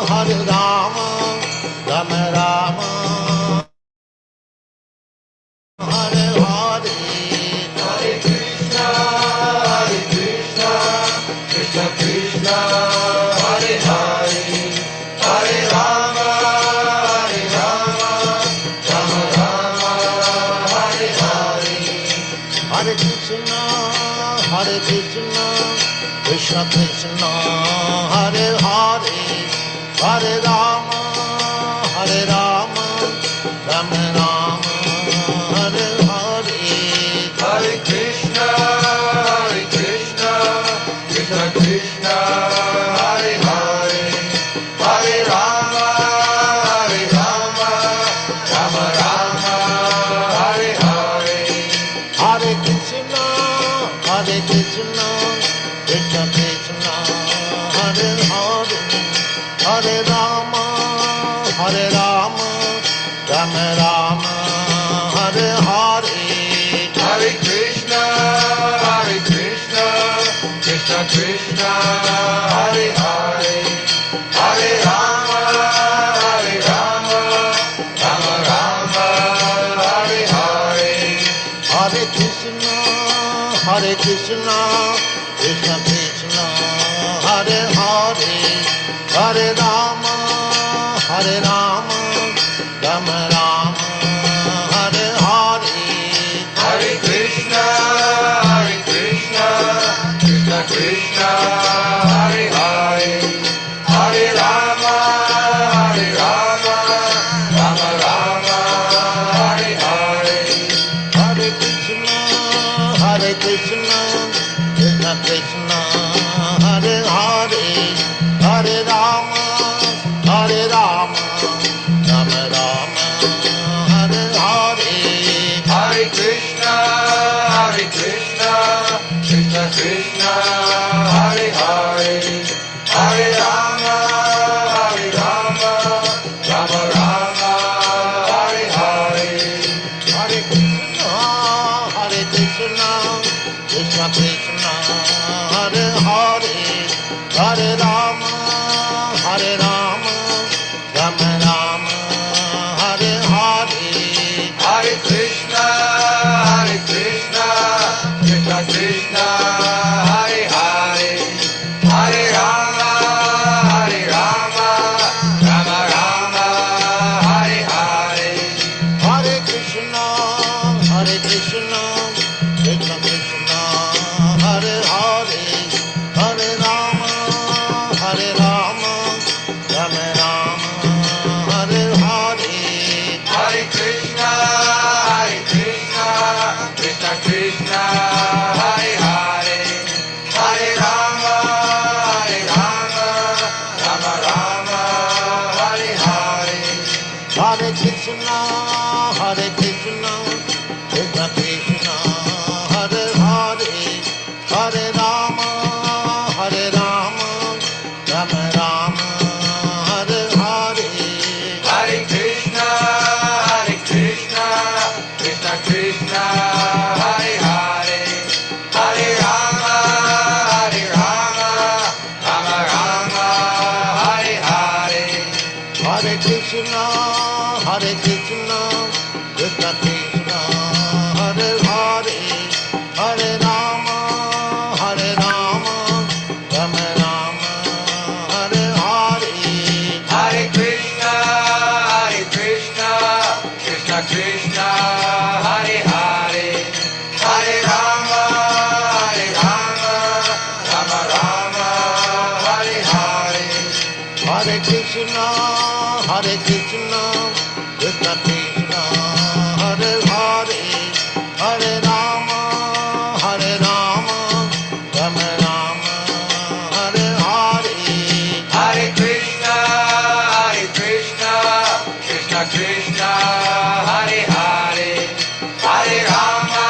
Hare Rama, Rama Rama, Hare Hare, Hare Krishna, Krishna Krishna, Hare Hare, Hare Rama, Rama Rama, Hare Hare, Hare Krishna, Krishna Krishna, Hare Hare, Hare Rama, Rama Rama, Hare Hare, Hare Krishna, Krishna Krishna, Hare Hare, Hare Rama, Rama Rama, Hare Hare, Hare Krishna, Krishna Krishna, Hare Hare, Hare Rama, Rama Rama, Hare Hare, Hare Krishna, Krishna Krishna, Hare Hare, Hare Rama, Rama Rama, Hare Hare, Hare Krishna, Krishna Krishna, Hare Hare, Hare Rama, Rama Rama, Hare Hare, Hare Krishna, Krishna Krishna, Hare Hare, Hare Rama, Rama Rama, Hare Hare, Hare Krishna, Krishna Krishna, Hare Hare, Hare Rama, Rama Rama, Hare Hare, Hare Krishna, Krishna Krishna, Hare Hare, Hare Rama, Rama Rama, Hare Hare, Hare Krishna, Krishna Krishna, Hare Hare, Hare Rama, Rama Rama, Hare Hare, Hare Krishna, Krishna Krishna, Hare Hare, Hare Rama, Rama Rama, Hare Hare, Hare Krishna, Krishna Krishna, Hare Hare, Hare Rama, Rama Rama, Hare Hare, Hare Krishna, Krishna Krishna, Hare Hare, Hare Rama, Rama Rama, Hare Hare, Hare Krishna, Krishna Krishna, Hare Hare, Hare Rama, Rama Rama, Hare Hare, Hare Krishna, Krishna Krishna, Hare Hare, Hare Rama, Rama Rama, Hare Hare, Hare Krishna, Krishna Krishna, Hare Hare, Hare Rama, Rama Rama, Hare Hare, Hare Krishna, Krishna Krishna, Hare Hare, Hare Rama, Rama Rama, Hare Hare, Hare Krishna, Krishna Krishna, Hare Hare, Hare Rama, Rama Rama, Hare Hare, Hare Krishna, Krishna Krishna, Hare Hare, Hare Rama,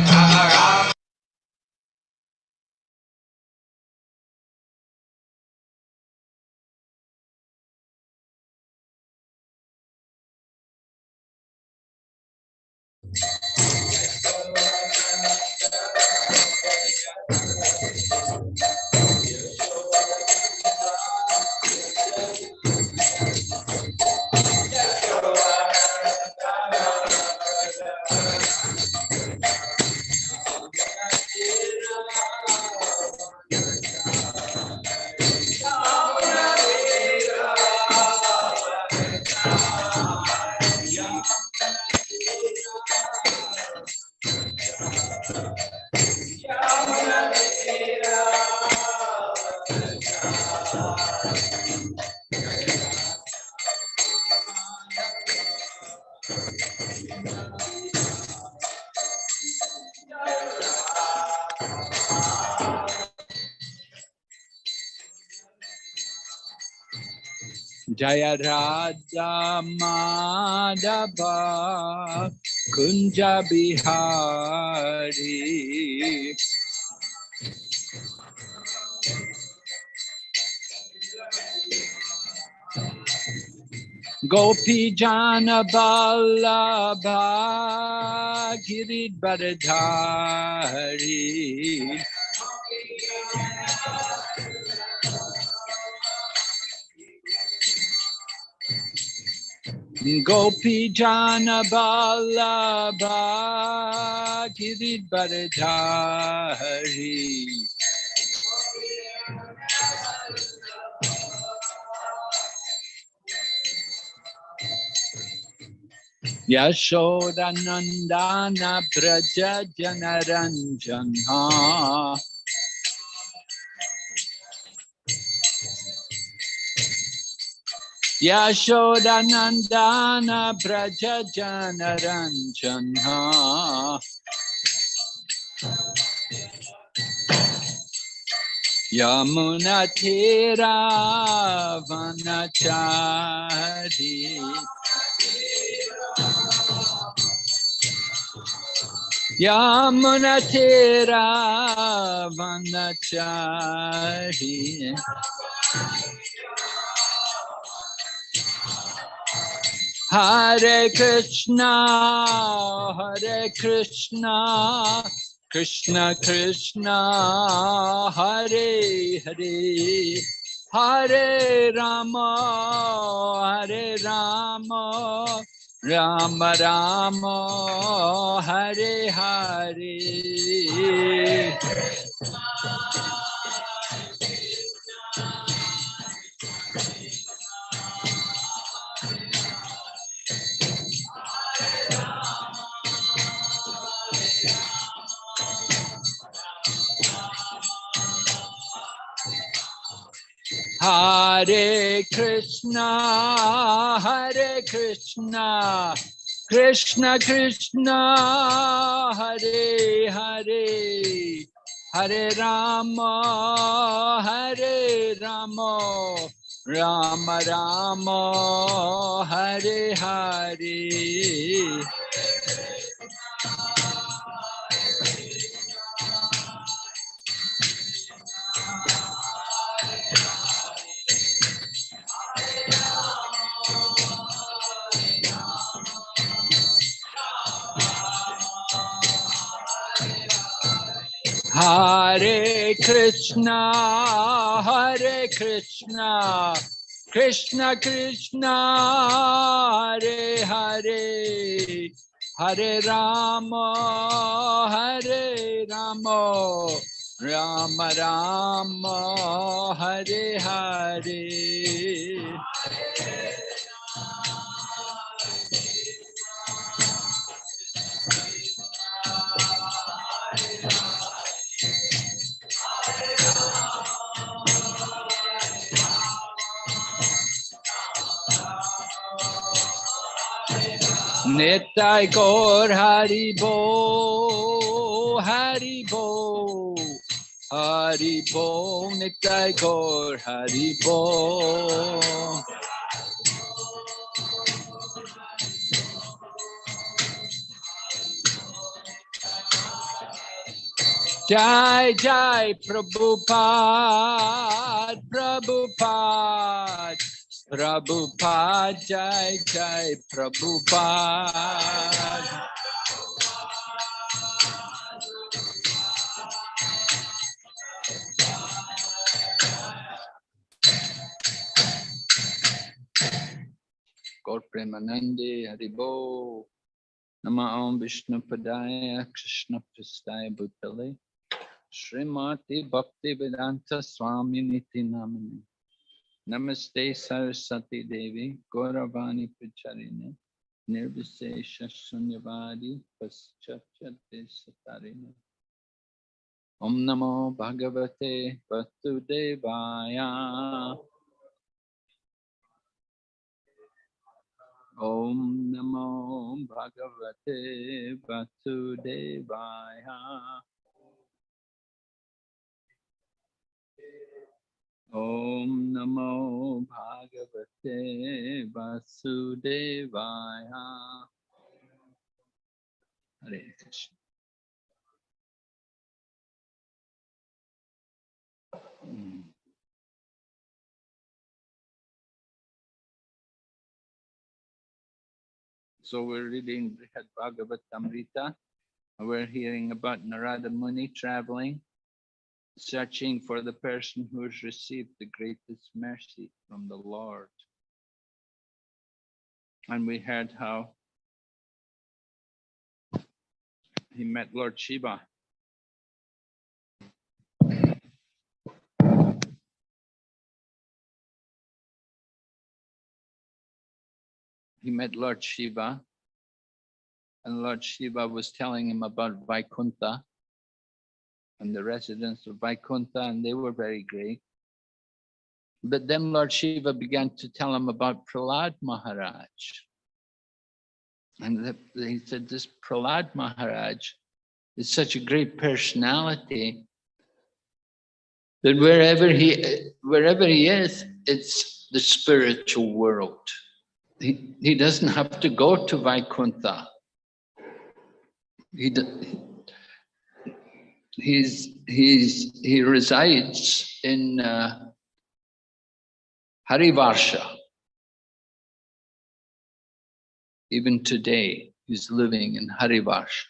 Rama Rama. Jaya Radha Madhava Kunja Bihari. Gopi Jana Vallabha Giridharadhari. Gopi Jana Vallabha Giridharadhari. Yashoda Nandana Braja Janaranjana. Yashoda Nandana Braja Janaranjana. Yamuna Tira Vanachari. Yamuna Tira Vanachari. Hare Krishna, Hare Krishna, Krishna Krishna, Hare Hare, Hare Rama, Hare Rama, Rama Rama, Hare Hare. Hare Krishna, Hare Krishna, Krishna Krishna, Hare Hare, Hare Rama, Hare Rama, Rama Rama, Hare Hare. Hare Krishna, Hare Krishna, Krishna Krishna, Hare Hare, Hare Rama, Hare Rama, Rama Rama, Hare Hare. Nitai Gaur Haribo, Haribo, Haribo, Nitai Gaur Haribo. Jai Jai Prabhupada, Prabhupada, Prabhupada, Jai Jai Prabhupada. Gaur Premanande Haribo. Nama Om Vishnu Padaya Krishna Prastaya Bhutale Srimati Bhakti Vedanta Swami Niti Namani Namaste Saraswati Devi Gauravani Pacharine Nirvisesha Shunyavadi Paschachate Satarine Om Namo Bhagavate Vasudevaya Om Namo Bhagavate Vasudevaya Om Namo Bhagavate Vasudevaya. Hare Krishna. So we're reading Brihad Bhagavatamrita. We're hearing about Narada Muni traveling, searching for the person who has received the greatest mercy from the Lord. And we heard how he met Lord Shiva. He met Lord Shiva, and Lord Shiva was telling him about Vaikuntha and the residents of Vaikuntha, and they were very great. But then Lord Shiva began to tell him about Prahlad Maharaj. And he said, this Prahlad Maharaj is such a great personality that wherever he is, it's the spiritual world. He doesn't have to go to Vaikuntha. He resides in Harivarsha. Even today, he's living in Harivarsha.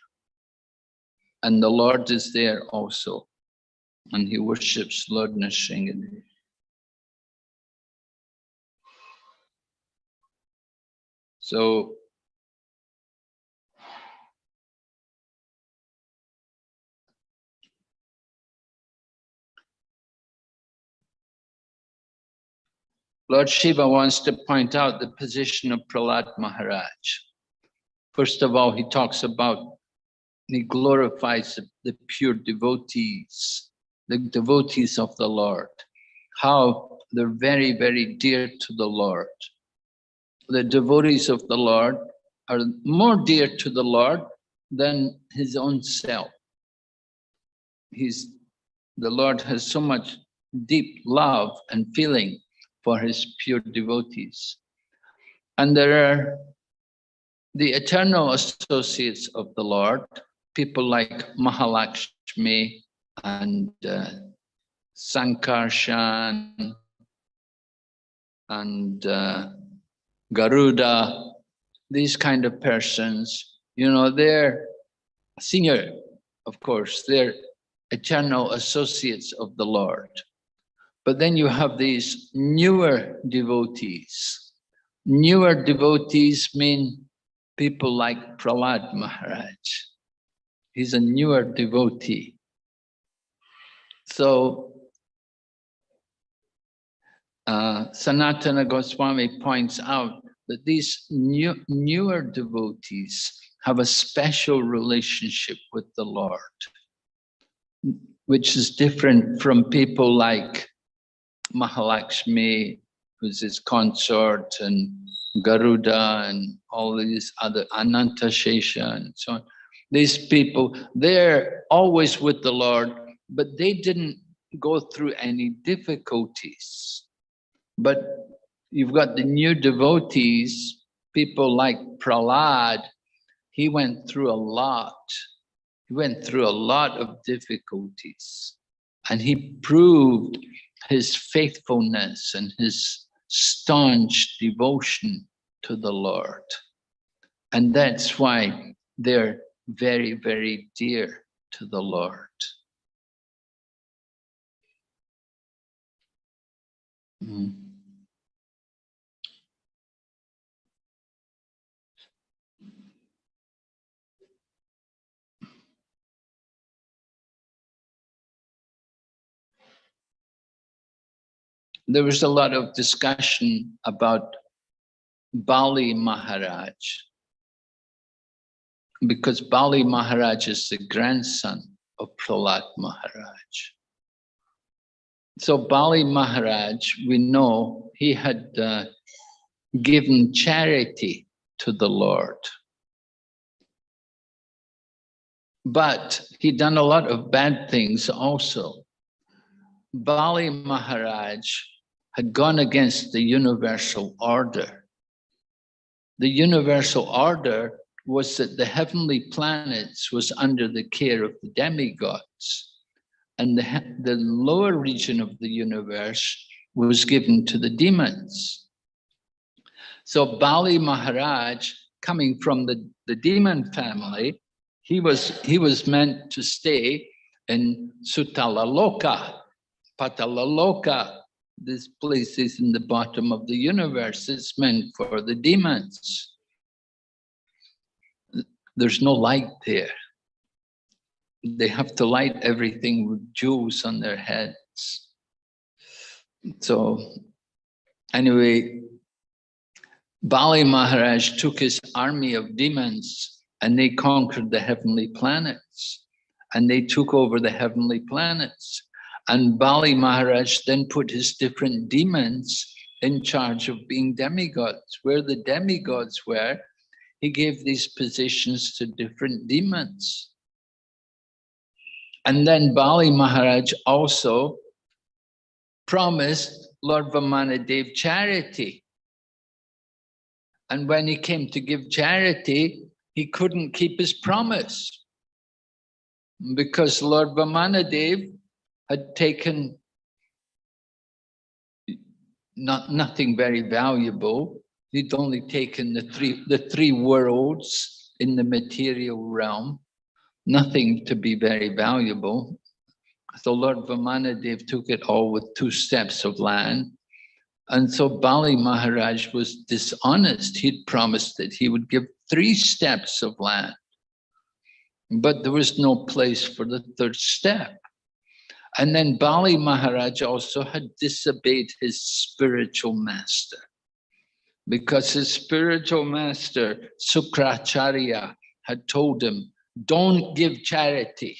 And the Lord is there also. And he worships Lord Nrsimhadev. So Lord Shiva wants to point out the position of Prahlad Maharaj. First of all, he glorifies the pure devotees, the devotees of the Lord, how they're very, very dear to the Lord. The devotees of the Lord are more dear to the Lord than his own self. The Lord has so much deep love and feeling for his pure devotees. And there are the eternal associates of the Lord, people like Mahalakshmi and Sankarshan and Garuda, these kind of persons, they're senior, of course, they're eternal associates of the Lord. But then you have these newer devotees. Newer devotees mean people like Prahlad Maharaj. He's a newer devotee. So Sanatana Goswami points out that these newer devotees have a special relationship with the Lord, which is different from people like Mahalakshmi, who's his consort, and Garuda, and all these other, Ananta Shesha, and so on. These people, they're always with the Lord, but they didn't go through any difficulties. But you've got the new devotees, people like Prahlad. He went through a lot. He went through a lot of difficulties, and he proved his faithfulness and his staunch devotion to the Lord. And that's why they're very, very dear to the Lord. There was a lot of discussion about Bali Maharaj, because Bali Maharaj is the grandson of Prahlad Maharaj. So Bali Maharaj, we know, he had given charity to the Lord. But he'd done a lot of bad things also. Bali Maharaj had gone against the universal order. The universal order was that the heavenly planets was under the care of the demigods, and the lower region of the universe was given to the demons. So Bali Maharaj, coming from the demon family, he was meant to stay in Sutalaloka, Patalaloka. This place is in the bottom of the universe. It's meant for the demons. There's no light there. They have to light everything with jewels on their heads. So anyway, Bali Maharaj took his army of demons and they conquered the heavenly planets. And they took over the heavenly planets. And Bali Maharaj then put his different demons in charge of being demigods. Where the demigods were, he gave these positions to different demons. And then Bali Maharaj also promised Lord Vamanadev charity. And when he came to give charity, he couldn't keep his promise, because Lord Vamanadev had taken nothing very valuable. He'd only taken the three worlds in the material realm, nothing to be very valuable. So Lord Vamanadev took it all with 2 steps of land. And so Bali Maharaj was dishonest. He'd promised that he would give 3 steps of land, but there was no place for the 3rd step. And then Bali Maharaj also had disobeyed his spiritual master, because his spiritual master, Sukracharya, had told him, don't give charity.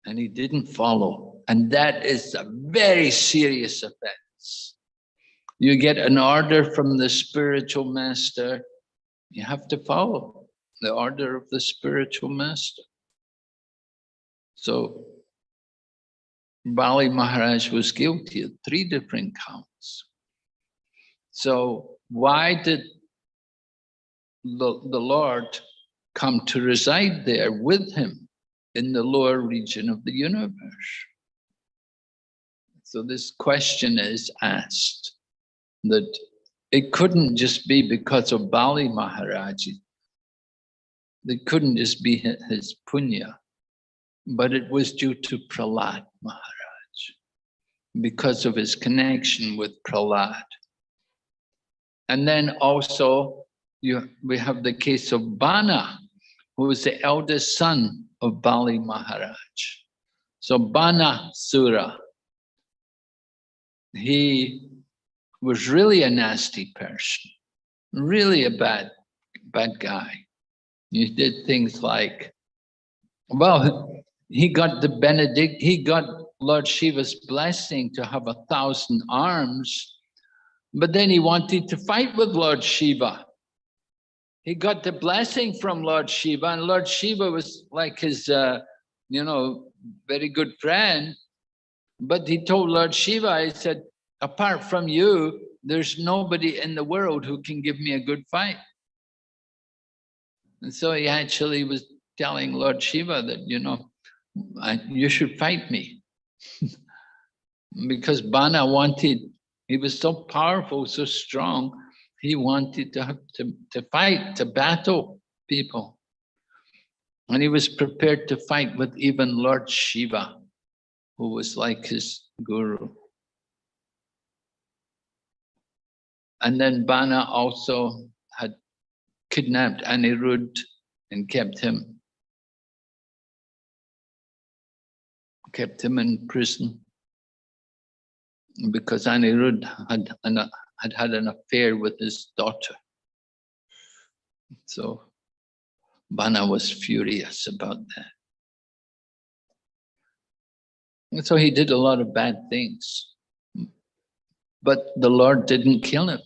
And he didn't follow. And that is a very serious offense. You get an order from the spiritual master, you have to follow the order of the spiritual master. So Bali Maharaj was guilty of 3 different counts. So why did the Lord come to reside there with him in the lower region of the universe? So this question is asked, that it couldn't just be because of Bali Maharaj. It couldn't just be his punya, but it was due to Prahlad Maharaj, because of his connection with Prahlad. And then also we have the case of Bana, who was the eldest son of Bali Maharaj. So Bana Sura, he was really a nasty person, really a bad guy. He did things like, well, he got Lord Shiva's blessing to have 1,000 arms, but then he wanted to fight with Lord Shiva. He got the blessing from Lord Shiva, and Lord Shiva was like his, very good friend. But he told Lord Shiva, he said, apart from you, there's nobody in the world who can give me a good fight. And so he actually was telling Lord Shiva that, you should fight me. Because Bana he was so powerful, so strong, he wanted to fight, to battle people. And he was prepared to fight with even Lord Shiva, who was like his guru. And then Bana also had kidnapped Anirudh and kept him in prison, because Anirudh had an affair with his daughter. So Bana was furious about that. And so he did a lot of bad things. But the Lord didn't kill him.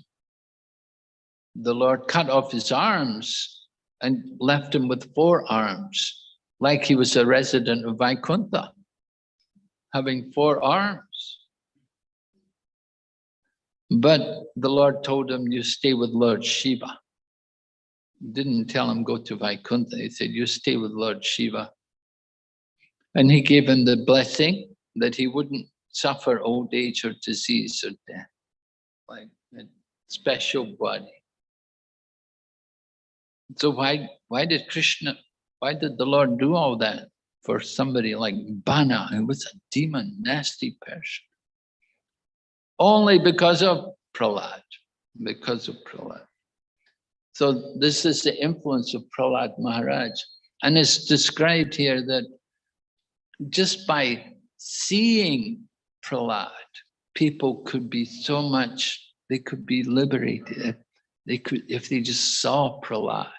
The Lord cut off his arms and left him with 4 arms, like he was a resident of Vaikuntha, having 4 arms. But the Lord told him, you stay with Lord Shiva. Didn't tell him go to Vaikuntha. He said, you stay with Lord Shiva. And he gave him the blessing that he wouldn't suffer old age or disease or death, like a special body. So why did the Lord do all that for somebody like Bana, who was a demon, nasty person? Only because of Prahlad, because of Prahlad. So this is the influence of Prahlad Maharaj. And it's described here that just by seeing Prahlad, people could be so much, they could be liberated. They could, if they just saw Prahlad.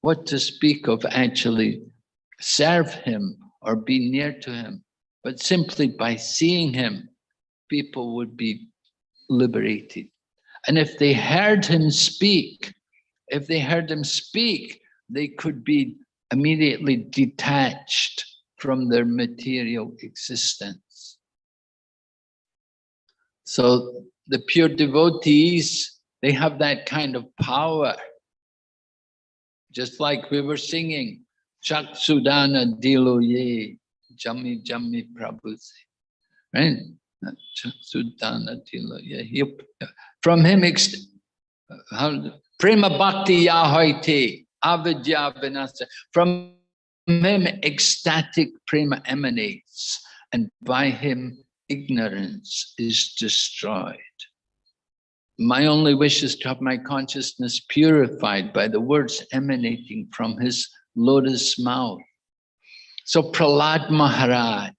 What to speak of actually serve him or be near to him, but simply by seeing him, people would be liberated. And if they heard him speak, they could be immediately detached from their material existence. So the pure devotees, they have that kind of power. Just like we were singing, Chak Sudana Dilo Ye, Jammi Jammi Prabhu, right? Chak Sudana Dilo Ye. From him, Prema Bhakti Yahoite, Avidya Vinasa. From him, ecstatic prema emanates, and by him, ignorance is destroyed. My only wish is to have my consciousness purified by the words emanating from his lotus mouth. So Prahlad Maharaj,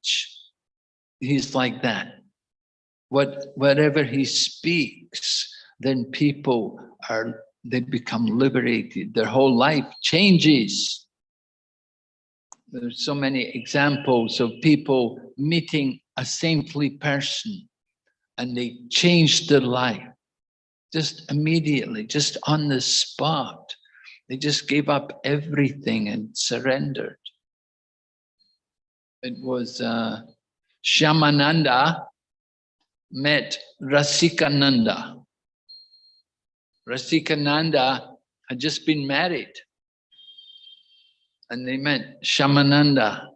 he's like that. Whatever he speaks, then people they become liberated. Their whole life changes. There's so many examples of people meeting a saintly person and they changed their life. Just immediately, just on the spot. They just gave up everything and surrendered. It was Shyamananda met Rasikananda. Rasikananda had just been married. And they met Shyamananda.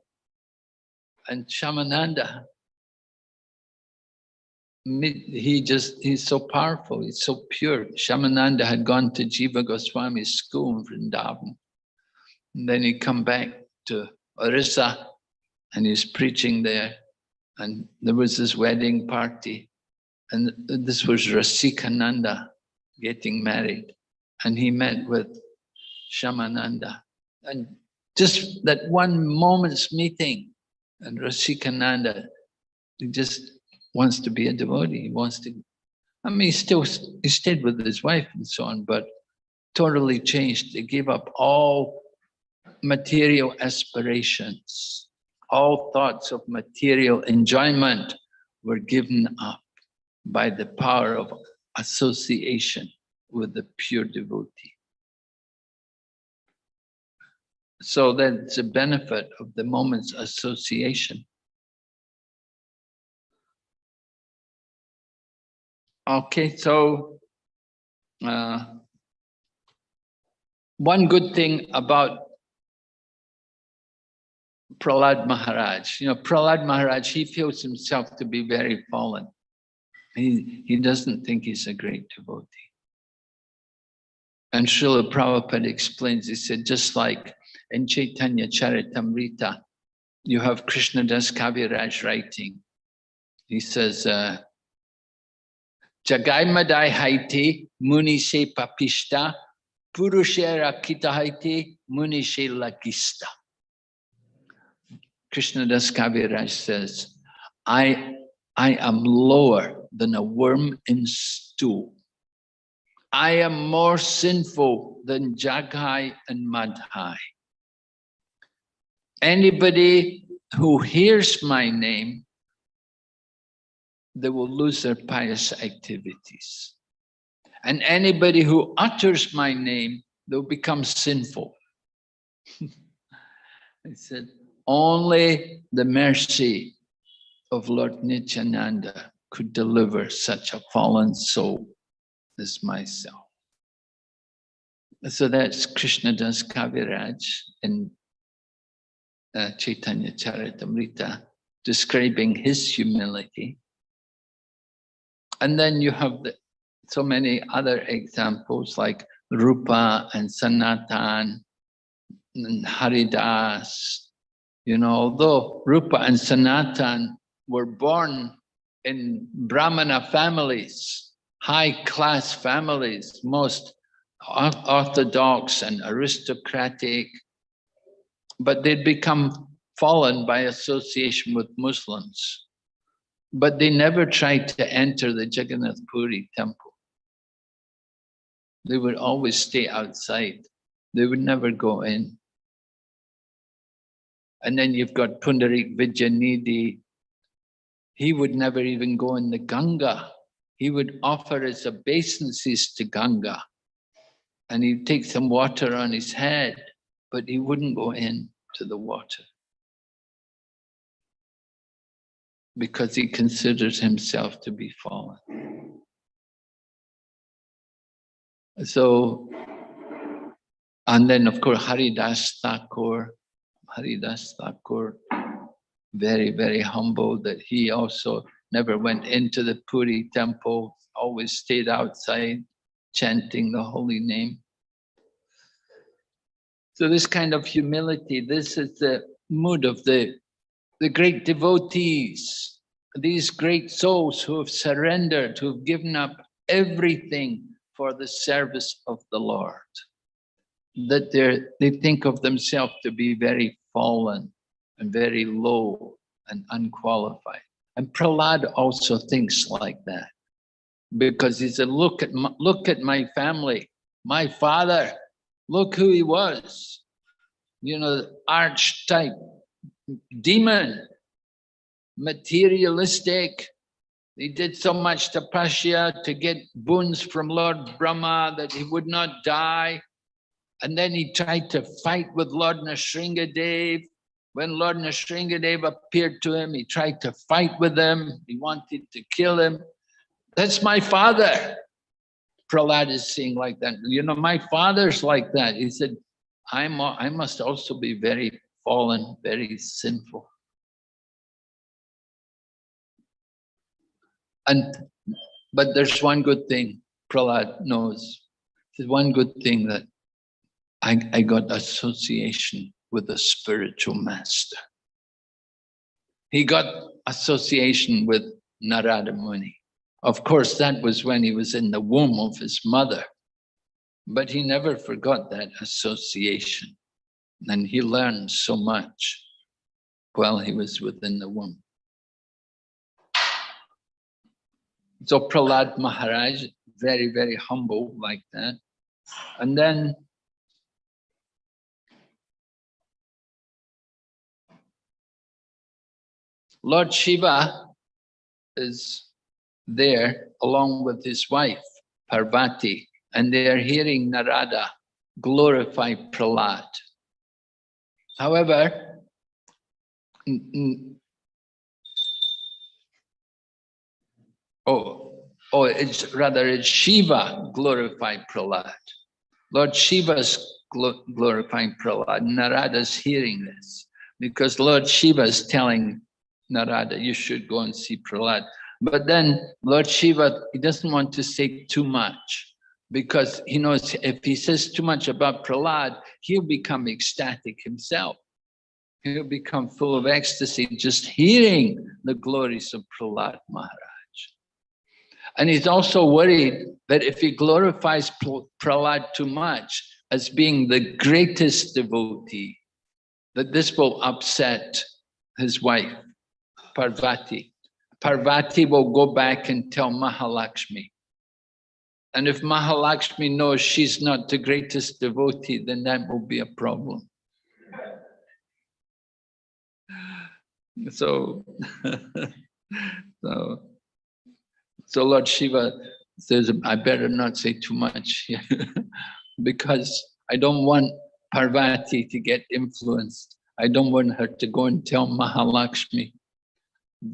And Shyamananda, he's so powerful, he's so pure. Shyamananda had gone to Jiva Goswami's school in Vrindavan. And then he come back to Orissa and he's preaching there. And there was this wedding party. And this was Rasikananda getting married. And he met with Shyamananda. And just that one moment's meeting, and Rasikananda, he just wants to be a devotee. He wants to, I mean, he stayed with his wife and so on, but totally changed. They gave up all material aspirations. All thoughts of material enjoyment were given up by the power of association with the pure devotee. So that's the benefit of the moment's association. Okay, so one good thing about Prahlad Maharaj, Prahlad Maharaj, he feels himself to be very fallen. He doesn't think he's a great devotee. And Srila Prabhupada explains, he said, just like in Chaitanya Charitamrita, you have Krishnadas Kaviraj writing. He says, Jagai Madai Haiti, Muni Se Papishta, Purushera Kita Haiti, Muni Se Lagista. Krishnadas Kaviraj says, I am lower than a worm in stew. I am more sinful than Jagai and Madhai. Anybody who hears my name, they will lose their pious activities. And anybody who utters my name, they'll become sinful. I said, only the mercy of Lord Nityananda could deliver such a fallen soul as myself. So that's Krishnadas Kaviraj in Chaitanya Charitamrita, describing his humility. And then you have so many other examples like Rupa and Sanatan and Haridas. You know, although Rupa and Sanatan were born in Brahmana families, high-class families, most orthodox and aristocratic, but they'd become fallen by association with Muslims. But they never tried to enter the Jagannath Puri temple. They would always stay outside. They would never go in. And then you've got Pundarik Vijayanidhi. He would never even go in the Ganga. He would offer his obeisances to Ganga. And he'd take some water on his head, but he wouldn't go in to the water, because he considers himself to be fallen. So, and then of course Haridas Thakur, very, very humble, that he also never went into the Puri temple, always stayed outside chanting the holy name. So this kind of humility, this is the mood of the great devotees, these great souls who have surrendered, who have given up everything for the service of the Lord. That they think of themselves to be very fallen and very low and unqualified. And Prahlad also thinks like that, because he said, look at my family, my father, look who he was, you know, archetype demon, materialistic. He did so much tapasya to get boons from Lord Brahma that he would not die. And then he tried to fight with Lord Nrsingadev. When Lord Nrsingadev appeared to him, he tried to fight with him. He wanted to kill him. That's my father. Prahlad is saying like that. You know, my father's like that. He said, I must also be very fallen, very sinful. But there's one good thing Prahlad knows. There's one good thing, that I got association with a spiritual master. He got association with Narada Muni. Of course, that was when he was in the womb of his mother, but he never forgot that association. And he learned so much while he was within the womb. So Prahlad Maharaj, very, very humble like that. And then Lord Shiva is there along with his wife, Parvati, and they are hearing Narada glorify Prahlad. However, it's Shiva glorifying Prahlad. Lord Shiva's glorifying Prahlad. Narada's hearing this, because Lord Shiva is telling Narada, you should go and see Prahlad. But then Lord Shiva, he doesn't want to say too much, because he knows if he says too much about Prahlad, he'll become ecstatic himself. He'll become full of ecstasy just hearing the glories of Prahlad Maharaj. And he's also worried that if he glorifies Prahlad too much as being the greatest devotee, that this will upset his wife, Parvati. Parvati will go back and tell Mahalakshmi. And if Mahalakshmi knows she's not the greatest devotee, then that will be a problem. So Lord Shiva says, I better not say too much here because I don't want Parvati to get influenced. I don't want her to go and tell Mahalakshmi.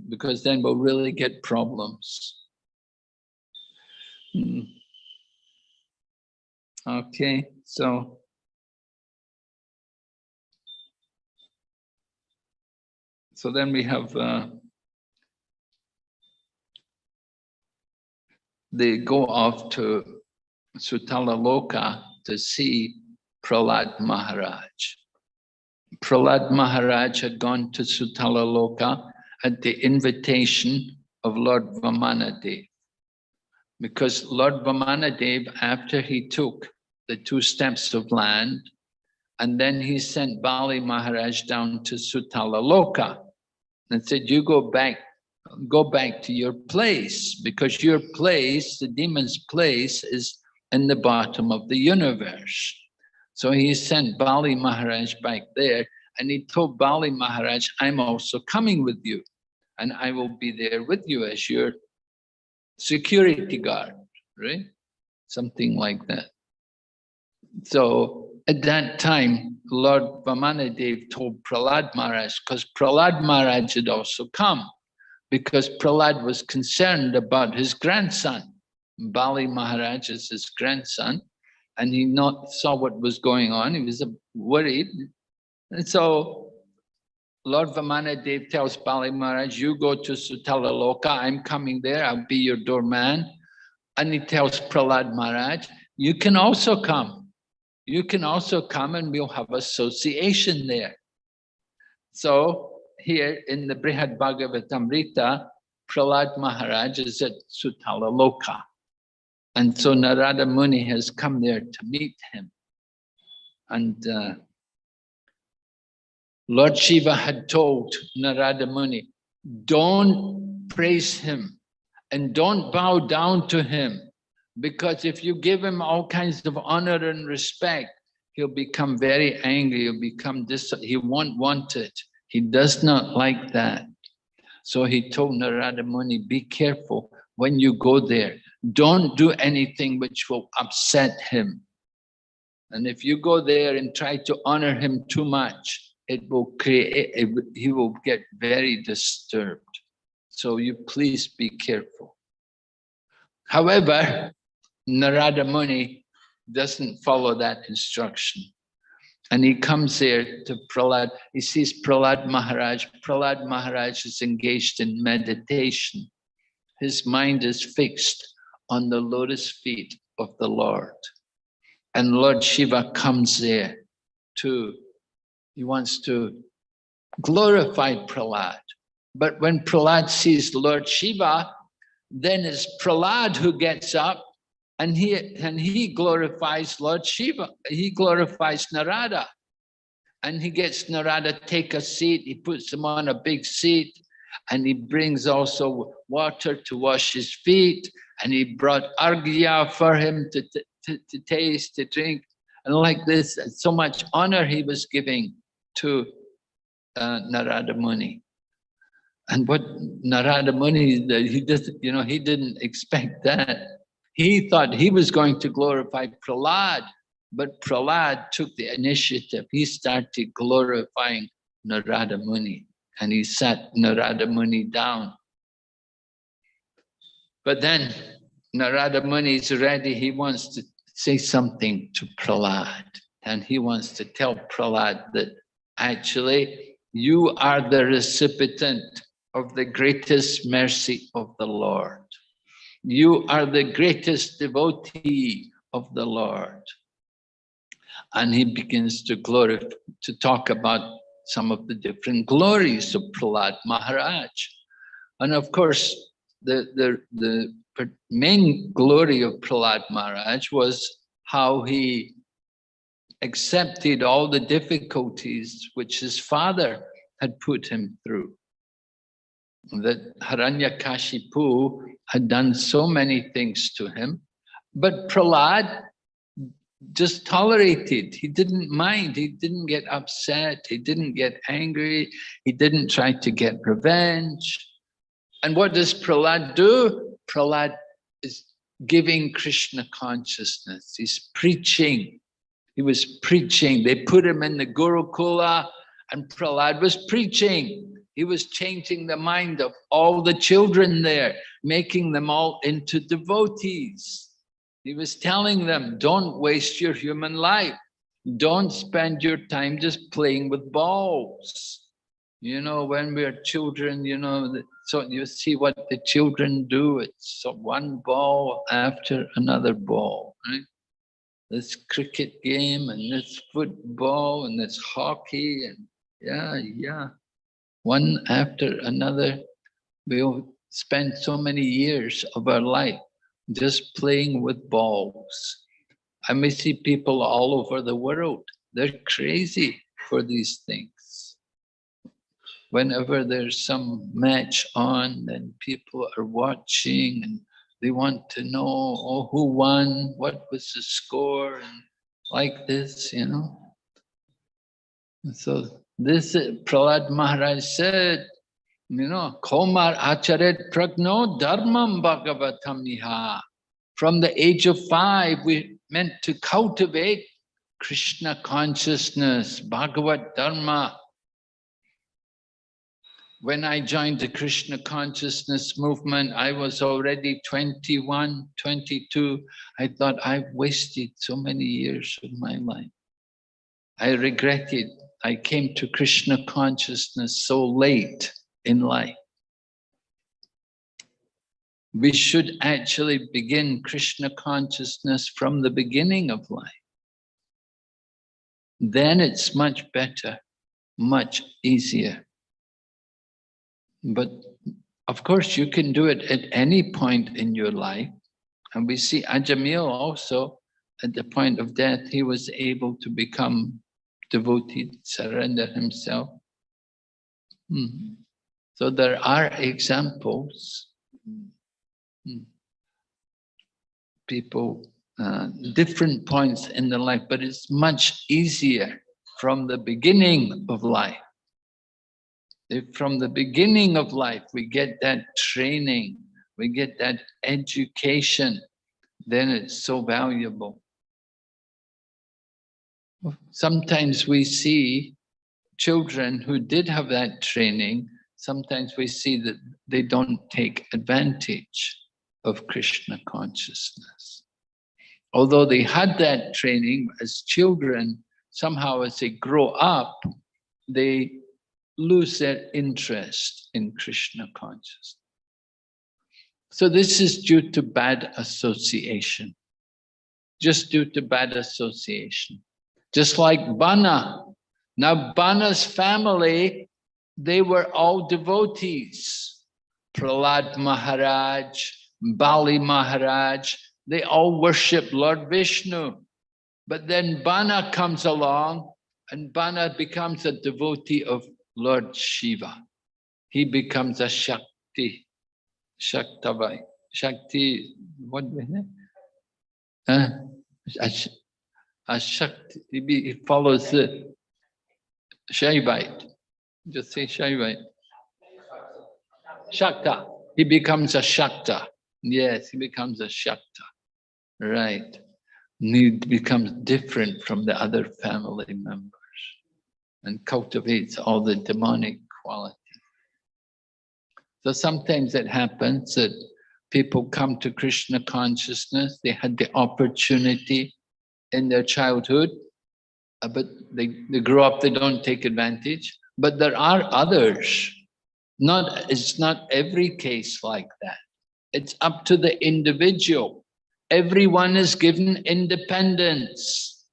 because then we'll really get problems. Okay, so then we have they go off to Sutalaloka to see Prahlad Maharaj. Prahlad Maharaj had gone to Sutalaloka at the invitation of Lord Vamanadev. Because Lord Vamanadev, after he took the 2 steps of land, and then he sent Bali Maharaj down to Sutalaloka and said, you go back to your place, because your place, the demon's place, is in the bottom of the universe. So he sent Bali Maharaj back there, and he told Bali Maharaj, I'm also coming with you, and I will be there with you as your security guard, right? Something like that. So at that time, Lord Vamanadev told Prahlad Maharaj, because Prahlad Maharaj had also come, because Prahlad was concerned about his grandson. Bali Maharaj is his grandson, and he saw what was going on. He was worried. And so Lord Vamanadev tells Bali Maharaj, you go to Sutalaloka, I'm coming there, I'll be your doorman. And he tells Prahlad Maharaj, you can also come. You can also come and we'll have association there. So here in the Brihad Bhagavatamrita, Prahlad Maharaj is at Sutalaloka. And so Narada Muni has come there to meet him. And Lord Shiva had told Narada Muni, don't praise him and don't bow down to him, because if you give him all kinds of honor and respect, he'll become very angry, he won't want it. He does not like that. So he told Narada Muni, be careful when you go there. Don't do anything which will upset him. And if you go there and try to honor him too much, he will get very disturbed. So you please be careful. However, Narada Muni doesn't follow that instruction. And he comes there to Prahlad. He sees Prahlad Maharaj. Prahlad Maharaj is engaged in meditation. His mind is fixed on the lotus feet of the Lord. And Lord Shiva comes there he wants to glorify Prahlad. But when Prahlad sees Lord Shiva, then it's Prahlad who gets up and he glorifies Lord Shiva. He glorifies Narada. And he gets Narada take a seat. He puts him on a big seat. And he brings also water to wash his feet. And he brought arghya for him to taste, to drink. And like this, so much honor he was giving to Narada Muni. And what Narada Muni, he didn't expect that. He thought he was going to glorify Prahlad, but Prahlad took the initiative. He started glorifying Narada Muni, and he sat Narada Muni down. But then Narada Muni is ready. He wants to say something to Prahlad, and he wants to tell Prahlad that actually you are the recipient of the greatest mercy of the Lord. You are the greatest devotee of the Lord. And he begins to talk about some of the different glories of Prahlad Maharaj. And of course, the main glory of Prahlad Maharaj was how he accepted all the difficulties which his father had put him through. That Hiranyakashipu had done so many things to him, but Prahlad just tolerated. He didn't mind. He didn't get upset. He didn't get angry. He didn't try to get revenge. And what does Prahlad do? Prahlad is giving Krishna consciousness. He's preaching. He was preaching. They put him in the Gurukula, and Prahlad was preaching. He was changing the mind of all the children there, making them all into devotees. He was telling them, don't waste your human life. Don't spend your time just playing with balls. You know, when we're children, you know, so you see what the children do. It's so one ball after another ball, right? This cricket game and this football and this hockey and yeah. One after another, we'll spend so many years of our life just playing with balls. And we see people all over the world, they're crazy for these things. Whenever there's some match on, then people are watching and they want to know, oh, who won, what was the score, and like this, you know. And so this Prahlad Maharaj said, you know, Komar Acharet Pragno Dharmam Bhagavatam Niha. From the age of 5, we meant to cultivate Krishna consciousness, Bhagavat Dharma. When I joined the Krishna consciousness movement, I was already 21, 22. I thought I've wasted so many years of my life. I regretted I came to Krishna consciousness so late in life. We should actually begin Krishna consciousness from the beginning of life. Then it's much better, much easier. But of course, you can do it at any point in your life. And we see Ajamil also, at the point of death, he was able to become devotee, surrender himself. So there are examples. People, different points in the life, but it's much easier from the beginning of life. If from the beginning of life we get that training, we get that education, then it's so valuable. Sometimes we see children who did have that training, sometimes we see that they don't take advantage of Krishna consciousness. Although they had that training as children, somehow as they grow up, they lose their interest in Krishna consciousness. So this is due to bad association, just due to bad association. Just like Bana. Now Bana's family, they were all devotees. Prahlad Maharaj, Bali Maharaj, they all worship Lord Vishnu. But then Bana comes along and Bana becomes a devotee of Lord Shiva. He becomes a Shakti, Shaktavai, Shakti, what do we say? A Shakti, he follows the Shaivite. Just say Shaivite. Shakta. He becomes a Shakta. Yes, he becomes a Shakta. Right. And he becomes different from the other family members and cultivates all the demonic qualities. So sometimes it happens that people come to Krishna consciousness, they had the opportunity in their childhood, but they grow up, they don't take advantage. But there are others. It's not every case like that. It's up to the individual. Everyone is given independence.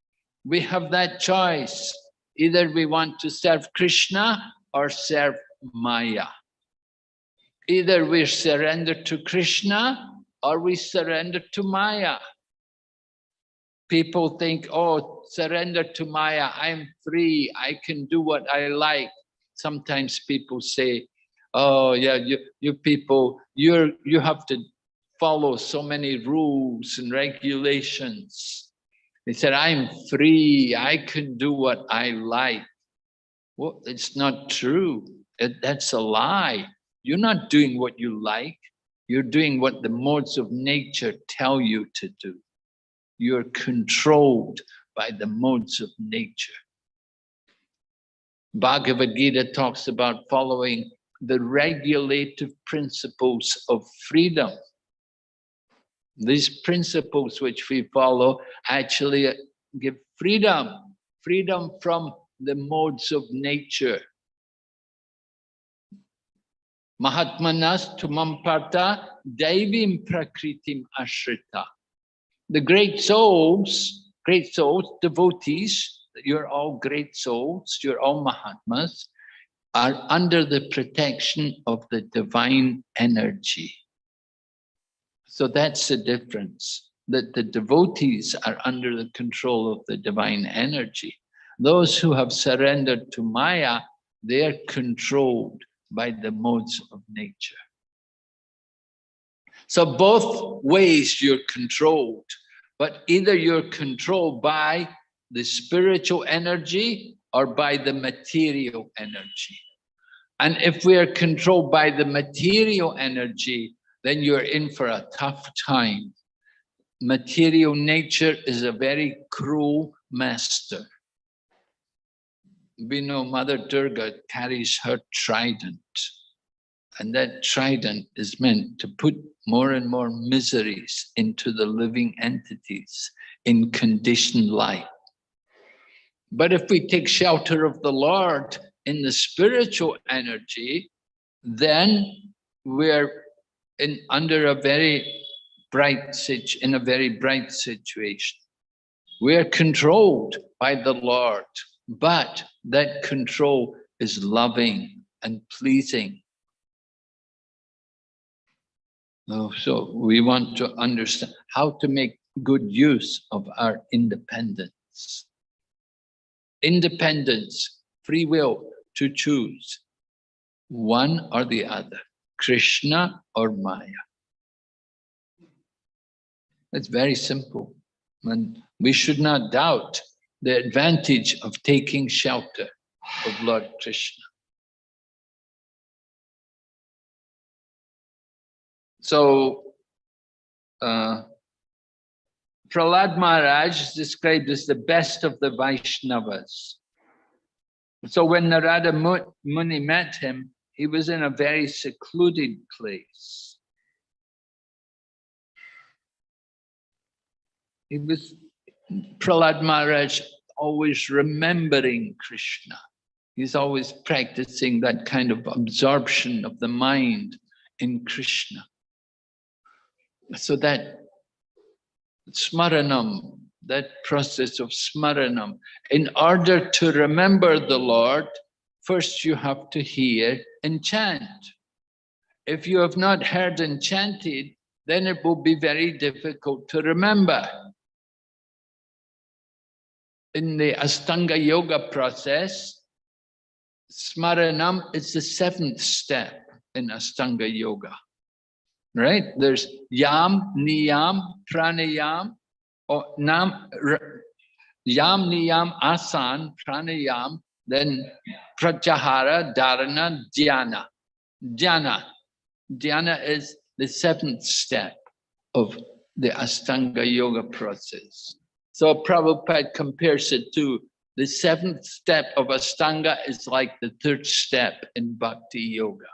We have that choice. Either we want to serve Krishna or serve Maya. Either we surrender to Krishna or we surrender to Maya. People think, oh, surrender to Maya, I'm free, I can do what I like. Sometimes people say, oh yeah, you people, you have to follow so many rules and regulations. They said, I'm free, I can do what I like. Well, it's not true. That's a lie. You're not doing what you like. You're doing what the modes of nature tell you to do. You're controlled by the modes of nature. Bhagavad Gita talks about following the regulative principles of freedom. These principles which we follow actually give freedom, freedom from the modes of nature. Mahatmanas tumam parta daivim prakritim ashrita. The great souls, devotees, you're all great souls, you're all Mahatmas, are under the protection of the divine energy. So that's the difference, that the devotees are under the control of the divine energy. Those who have surrendered to Maya, they are controlled by the modes of nature. So both ways you're controlled, but either you're controlled by the spiritual energy or by the material energy. And if we are controlled by the material energy, then you're in for a tough time. Material nature is a very cruel master. We know Mother Durga carries her trident, and that trident is meant to put more and more miseries into the living entities in conditioned life. But if we take shelter of the Lord in the spiritual energy, then we're under a very bright situation. We are controlled by the Lord, but that control is loving and pleasing. So we want to understand how to make good use of our independence. Independence, free will to choose one or the other, Krishna or Maya. It's very simple. And we should not doubt the advantage of taking shelter of Lord Krishna. So, Prahlad Maharaj is described as the best of the Vaishnavas. So when Narada Muni met him, he was in a very secluded place. Prahlad Maharaj always remembering Krishna. He's always practicing that kind of absorption of the mind in Krishna. So that smaranam, that process of smaranam, in order to remember the Lord, first you have to hear and chant. If you have not heard and chanted, then it will be very difficult to remember. In the Ashtanga Yoga process, smaranam is the 7th step in Ashtanga Yoga. Right? There's yam, niyam, pranayam, or yam, niyam, asan, pranayam, then pratyahara, dharana, dhyana. Dhyana is the 7th step of the Ashtanga Yoga process. So Prabhupada compares it to the 7th step of Ashtanga is like the 3rd step in Bhakti Yoga.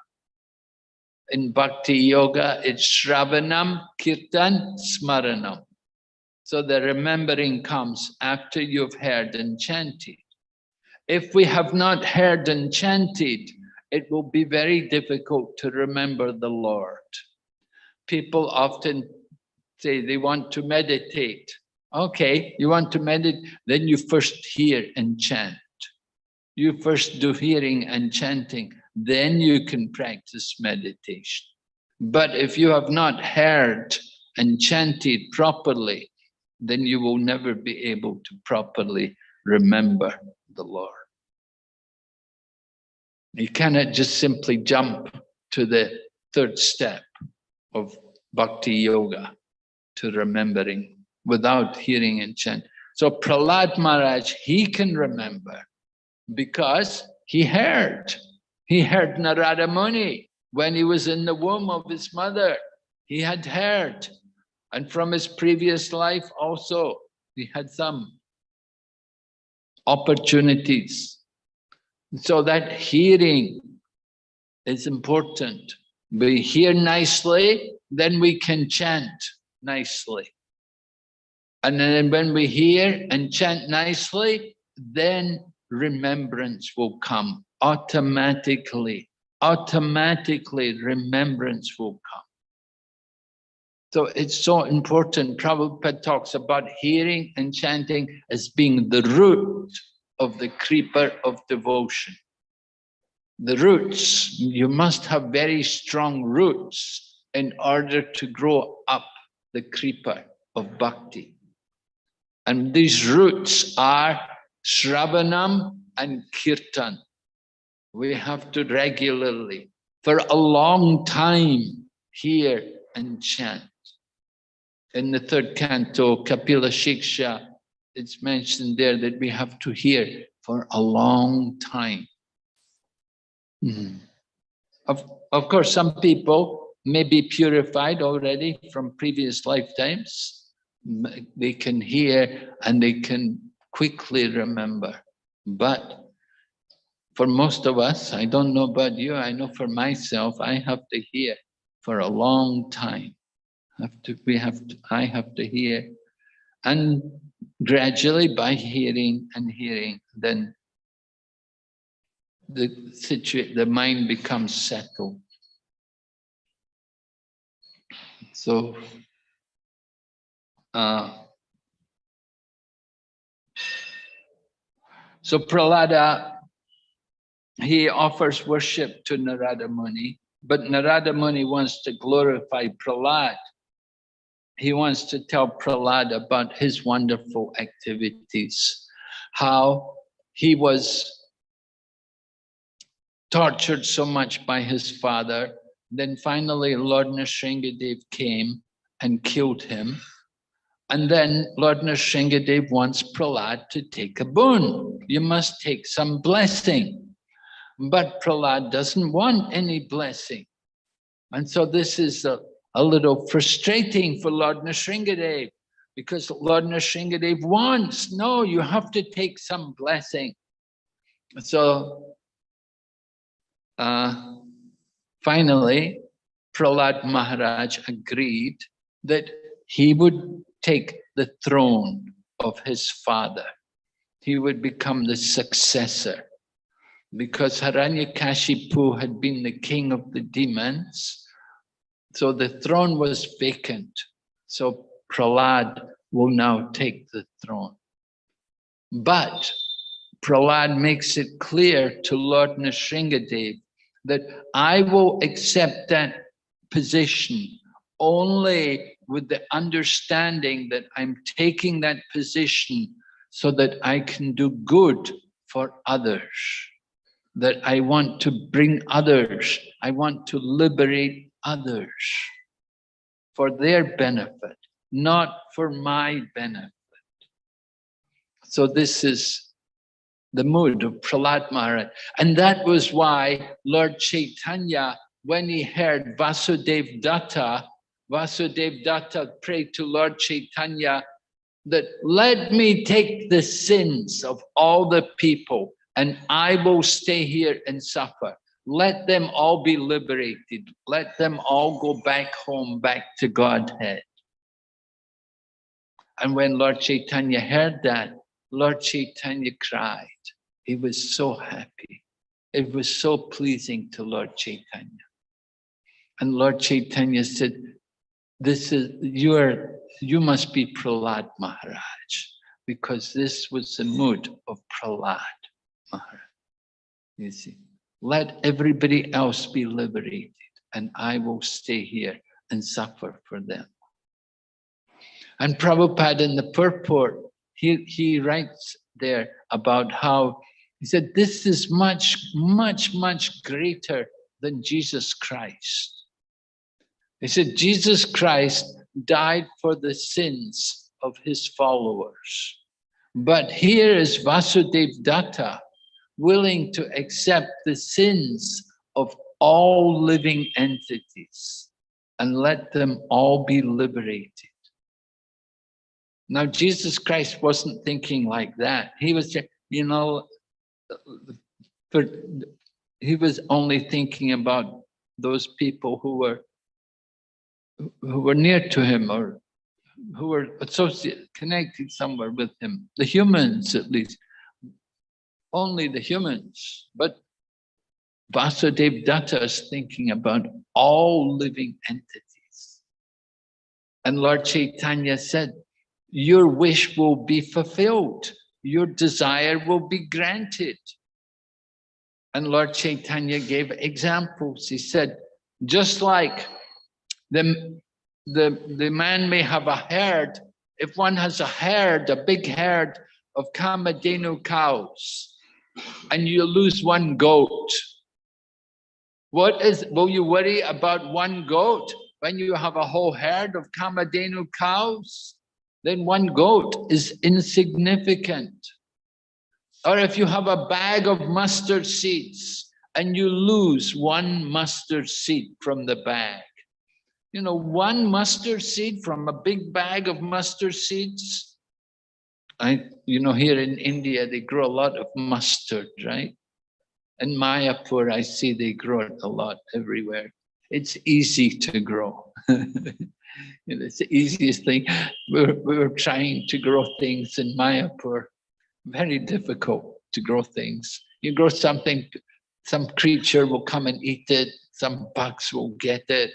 In Bhakti Yoga, it's Shravanam, Kirtan, Smaranam. So the remembering comes after you've heard and chanted. If we have not heard and chanted, it will be very difficult to remember the Lord. People often say they want to meditate. Okay, you want to meditate, then you first hear and chant. You first do hearing and chanting. Then you can practice meditation. But if you have not heard and chanted properly, then you will never be able to properly remember the Lord. You cannot just simply jump to the 3rd step of Bhakti Yoga, to remembering, without hearing and chanting. So Prahlad Maharaj, he can remember because he heard. He heard Narada Muni when he was in the womb of his mother. He had heard. And from his previous life also, he had some opportunities. So that hearing is important. We hear nicely, then we can chant nicely. And then when we hear and chant nicely, then remembrance will come automatically. Automatically, remembrance will come. So it's so important. Prabhupada talks about hearing and chanting as being the root of the creeper of devotion. The roots, you must have very strong roots in order to grow up the creeper of bhakti. And these roots are Shravanam and Kirtan. We have to regularly, for a long time, hear and chant. In the third canto, Kapila Shiksha, it's mentioned there that we have to hear for a long time. Mm-hmm. Of course, some people may be purified already from previous lifetimes. They can hear and they can quickly remember. But for most of us, I don't know about you, I know for myself, I have to hear for a long time. I have to hear. And gradually by hearing and hearing, then the mind becomes settled. So Prahlada, he offers worship to Narada Muni, but Narada Muni wants to glorify Prahlad. He wants to tell Prahlad about his wonderful activities, how he was tortured so much by his father. Then finally Lord Nrsingadev came and killed him. And then Lord Nrsingadev wants Prahlad to take a boon. You must take some blessing. But Prahlad doesn't want any blessing. And so this is a little frustrating for Lord Nrsingadev, because Lord Nrsingadev wants, no, you have to take some blessing. So finally, Prahlad Maharaj agreed that he would take the throne of his father. He would become the successor, because Hiranyakashipu had been the king of the demons. So the throne was vacant. So Prahlad will now take the throne. But Prahlad makes it clear to Lord Nrsingadev that I will accept that position only with the understanding that I'm taking that position so that I can do good for others, that I want to bring others, I want to liberate others for their benefit, not for my benefit. So this is the mood of Prahlad Maharaj. And that was why Lord Chaitanya, when he heard Vasudev Datta prayed to Lord Chaitanya that let me take the sins of all the people and I will stay here and suffer. Let them all be liberated. Let them all go back home, back to Godhead. And when Lord Chaitanya heard that, Lord Chaitanya cried. He was so happy. It was so pleasing to Lord Chaitanya. And Lord Chaitanya said, you must be Prahlad Maharaj, because this was the mood of Prahlad Maharaj. You see, let everybody else be liberated and I will stay here and suffer for them. And Prabhupada in the purport, he writes there about how, he said, this is much, much, much greater than Jesus Christ. He said, Jesus Christ died for the sins of his followers. But here is Vasudev Datta, willing to accept the sins of all living entities and let them all be liberated. Now, Jesus Christ wasn't thinking like that. He was, he was only thinking about those people who were near to him or who were connected somewhere with him, the humans at least, only the humans. But Vasudeva Datta is thinking about all living entities. And Lord Chaitanya said, your wish will be fulfilled. Your desire will be granted. And Lord Chaitanya gave examples. He said, just like the man may have a herd, if one has a herd, a big herd of Kamadhenu cows, and you lose one goat, will you worry about one goat when you have a whole herd of Kamadhenu cows? Then one goat is insignificant. Or if you have a bag of mustard seeds and you lose one mustard seed from the bag, you know, one mustard seed from a big bag of mustard seeds. You know, here in India, they grow a lot of mustard, right? In Mayapur, I see they grow it a lot everywhere. It's easy to grow. It's the easiest thing. We're trying to grow things in Mayapur. Very difficult to grow things. You grow something, some creature will come and eat it. Some bugs will get it.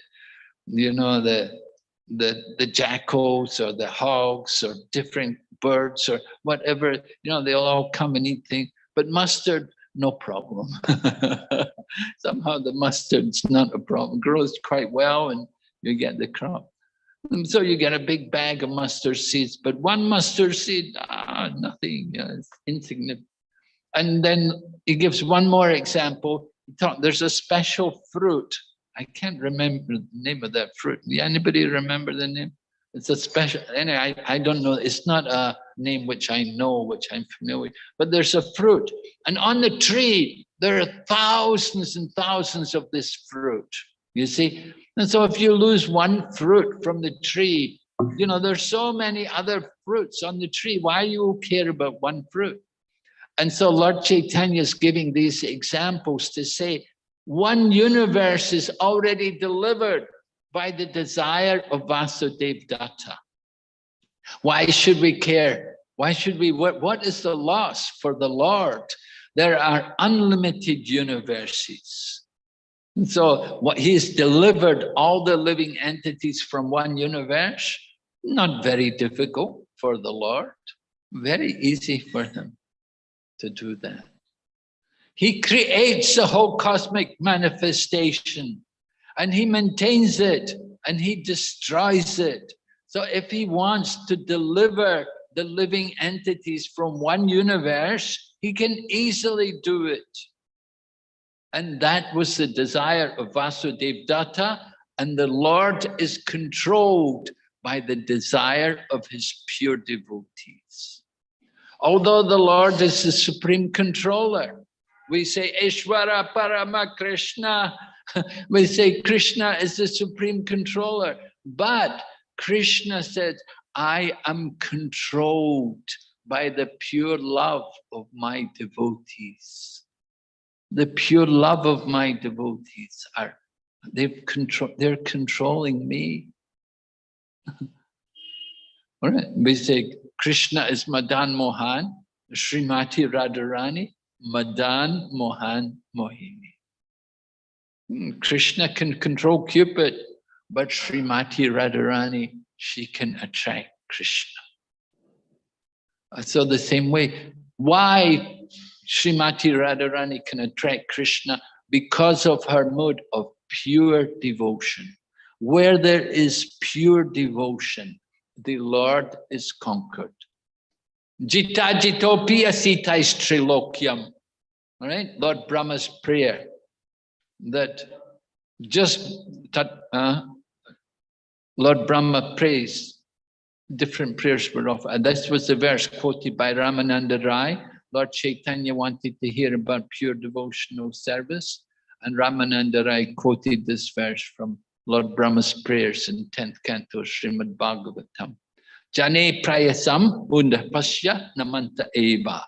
You know, the jackals or the hogs or different birds or whatever, you know, they'll all come and eat things. But mustard, no problem. Somehow the mustard's not a problem. It grows quite well and you get the crop. And so you get a big bag of mustard seeds, but one mustard seed, nothing, it's insignificant. And then he gives one more example. There's a special fruit. I can't remember the name of that fruit. Anybody remember the name? It's a special, anyway, I don't know. It's not a name which I know, which I'm familiar with, but there's a fruit. And on the tree, there are thousands and thousands of this fruit, you see? And so if you lose one fruit from the tree, you know, there's so many other fruits on the tree. Why you care about one fruit? And so Lord Chaitanya is giving these examples to say, one universe is already delivered by the desire of Vasudeva Datta. Why should we care? Why should we, what is the loss for the Lord? There are unlimited universes. And so what he's delivered all the living entities from one universe, not very difficult for the Lord, very easy for him to do that. He creates the whole cosmic manifestation and he maintains it and he destroys it. So if he wants to deliver the living entities from one universe, he can easily do it. And that was the desire of Vasudeva Datta, and the Lord is controlled by the desire of his pure devotees. Although the Lord is the supreme controller, we say Ishvara Parama Krishna, we say Krishna is the supreme controller, but Krishna said, I am controlled by the pure love of my devotees. The pure love of my devotees they're controlling me. All right, we say Krishna is Madan Mohan, Srimati Radharani, Madan Mohan Mohini. Krishna can control Cupid, but Srimati Radharani, she can attract Krishna. So the same way, why Srimati Radharani can attract Krishna? Because of her mood of pure devotion. Where there is pure devotion, the Lord is conquered. Jita jitopi asitais trilokyam. All right, Lord Brahma's prayer that Lord Brahma prays, different prayers were offered. And this was the verse quoted by Ramananda Rai. Lord Chaitanya wanted to hear about pure devotional service, and Ramananda Rai quoted this verse from Lord Brahma's prayers in 10th canto Srimad Bhagavatam. Jane prayasam undapasya namanta eva.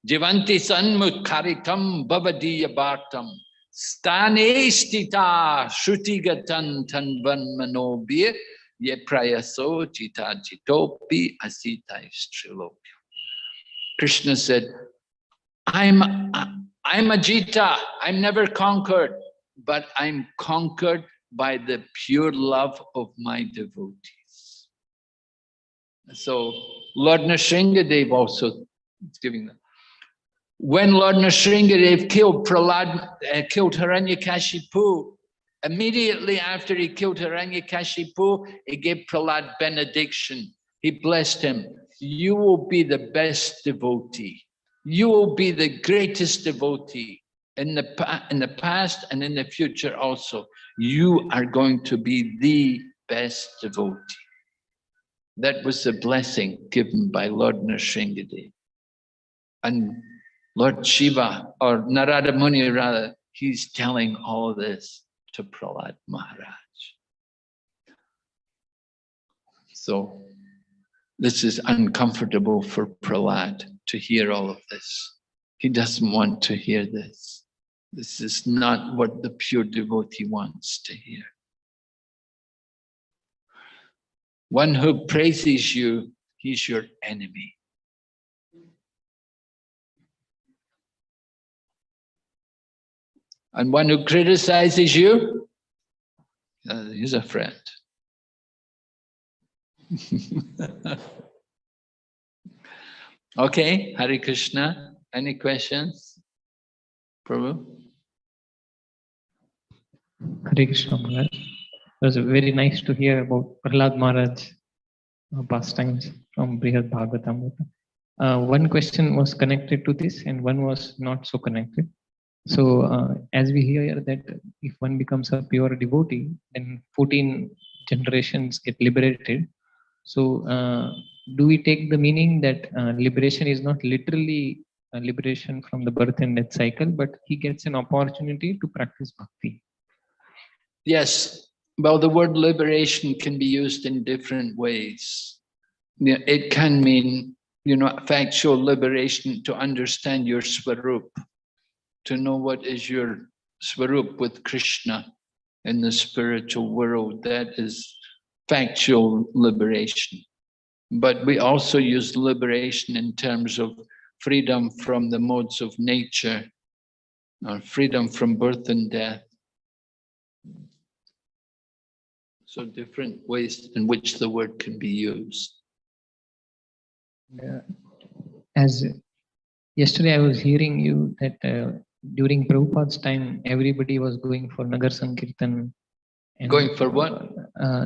Jivanti sanmutkaritam bhavadiya bhartam. Stane stita shrutigatan tanvan manobir ye prayaso jita jitopi asita istrilopya. Krishna said, I'm a Jita, I'm never conquered, but I'm conquered by the pure love of my devotees. So Lord Nrsingadev also is giving them. When Lord Nrsingadev killed killed Hiranyakashipu, immediately after he killed Hiranyakashipu, he gave Prahlad benediction. He blessed him. You will be the best devotee. You will be the greatest devotee in the past and in the future also. You are going to be the best devotee. That was the blessing given by Lord Nrsingadev. And Lord Shiva, or Narada Muni rather, he's telling all of this to Prahlad Maharaj. So this is uncomfortable for Prahlad to hear all of this. He doesn't want to hear this. This is not what the pure devotee wants to hear. One who praises you, he's your enemy. And one who criticizes you, he's a friend. Okay, Hare Krishna. Any questions? Prabhu? Hare Krishna Maharaj. It was very nice to hear about Prahlad Maharaj pastimes from Brihad Bhagavatamrita. One question was connected to this and one was not so connected. So as we hear that if one becomes a pure devotee, then 14 generations get liberated. So do we take the meaning that liberation is not literally a liberation from the birth and death cycle, but he gets an opportunity to practice bhakti? Yes. Well, the word liberation can be used in different ways. It can mean, factual liberation to understand your swarup, to know what is your swarup with Krishna in the spiritual world. That is factual liberation. But we also use liberation in terms of freedom from the modes of nature, or freedom from birth and death. So different ways in which the word can be used. As yesterday I was hearing you that during Prabhupada's time, everybody was going for Nagar Sankirtan. And, going for what?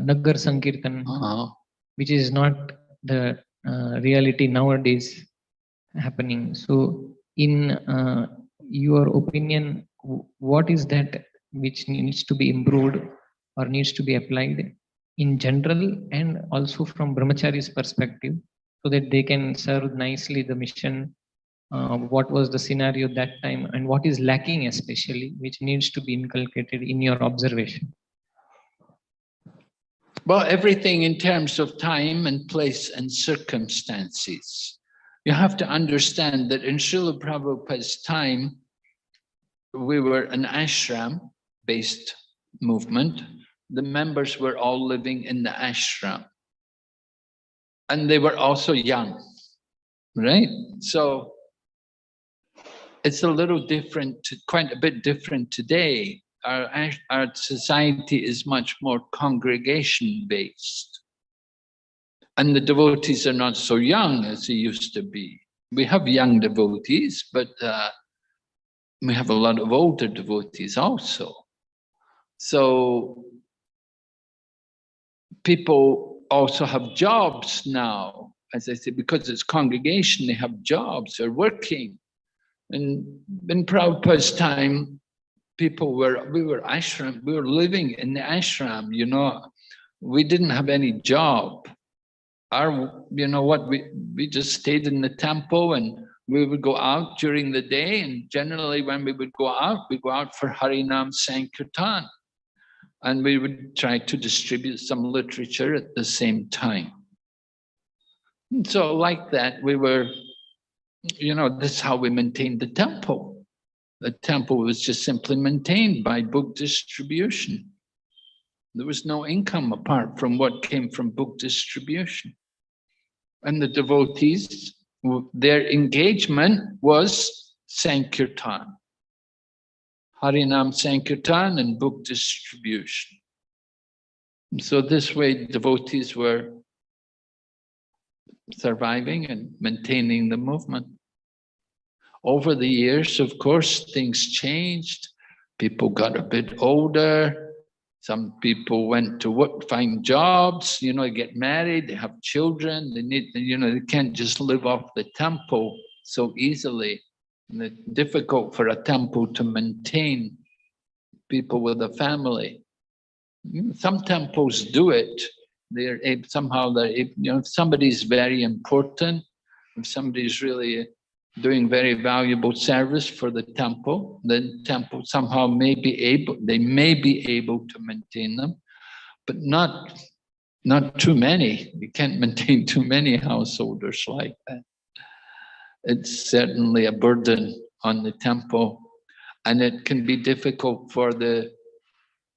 Nagar Sankirtan, which is not the reality nowadays happening. So in your opinion, what is that which needs to be improved or needs to be applied in general and also from brahmachari's perspective so that they can serve nicely the mission? What was the scenario that time and what is lacking especially, which needs to be inculcated in your observation? Well, everything in terms of time and place and circumstances. You have to understand that in Srila Prabhupada's time, we were an ashram-based movement. The members were all living in the ashram. And they were also young, right? So it's a little different, quite a bit different today. Our society is much more congregation-based. And the devotees are not so young as they used to be. We have young devotees, but we have a lot of older devotees also. So people also have jobs now. As I said, because it's congregation, they have jobs, they're working. And in Prabhupada's time, we were ashram, we were living in the ashram, we didn't have any job. We just stayed in the temple and we would go out during the day, and generally when we would go out, we go out for Harinam Sankirtan. And we would try to distribute some literature at the same time. And so like that, we were, this is how we maintained the temple. The temple was just simply maintained by book distribution. There was no income apart from what came from book distribution. And the devotees, their engagement was Sankirtan, Harinam Sankirtan and book distribution. So this way devotees were surviving and maintaining the movement. Over the years, of course, things changed. People got a bit older. Some people went to work, find jobs, get married, they have children. They need, they can't just live off the temple so easily. And it's difficult for a temple to maintain people with a family. Some temples do it. They're somehow, if somebody's very important, if somebody's really doing very valuable service for the temple, then temple somehow may be able to maintain them, but not too many. You can't maintain too many householders like that. It's certainly a burden on the temple, and it can be difficult for the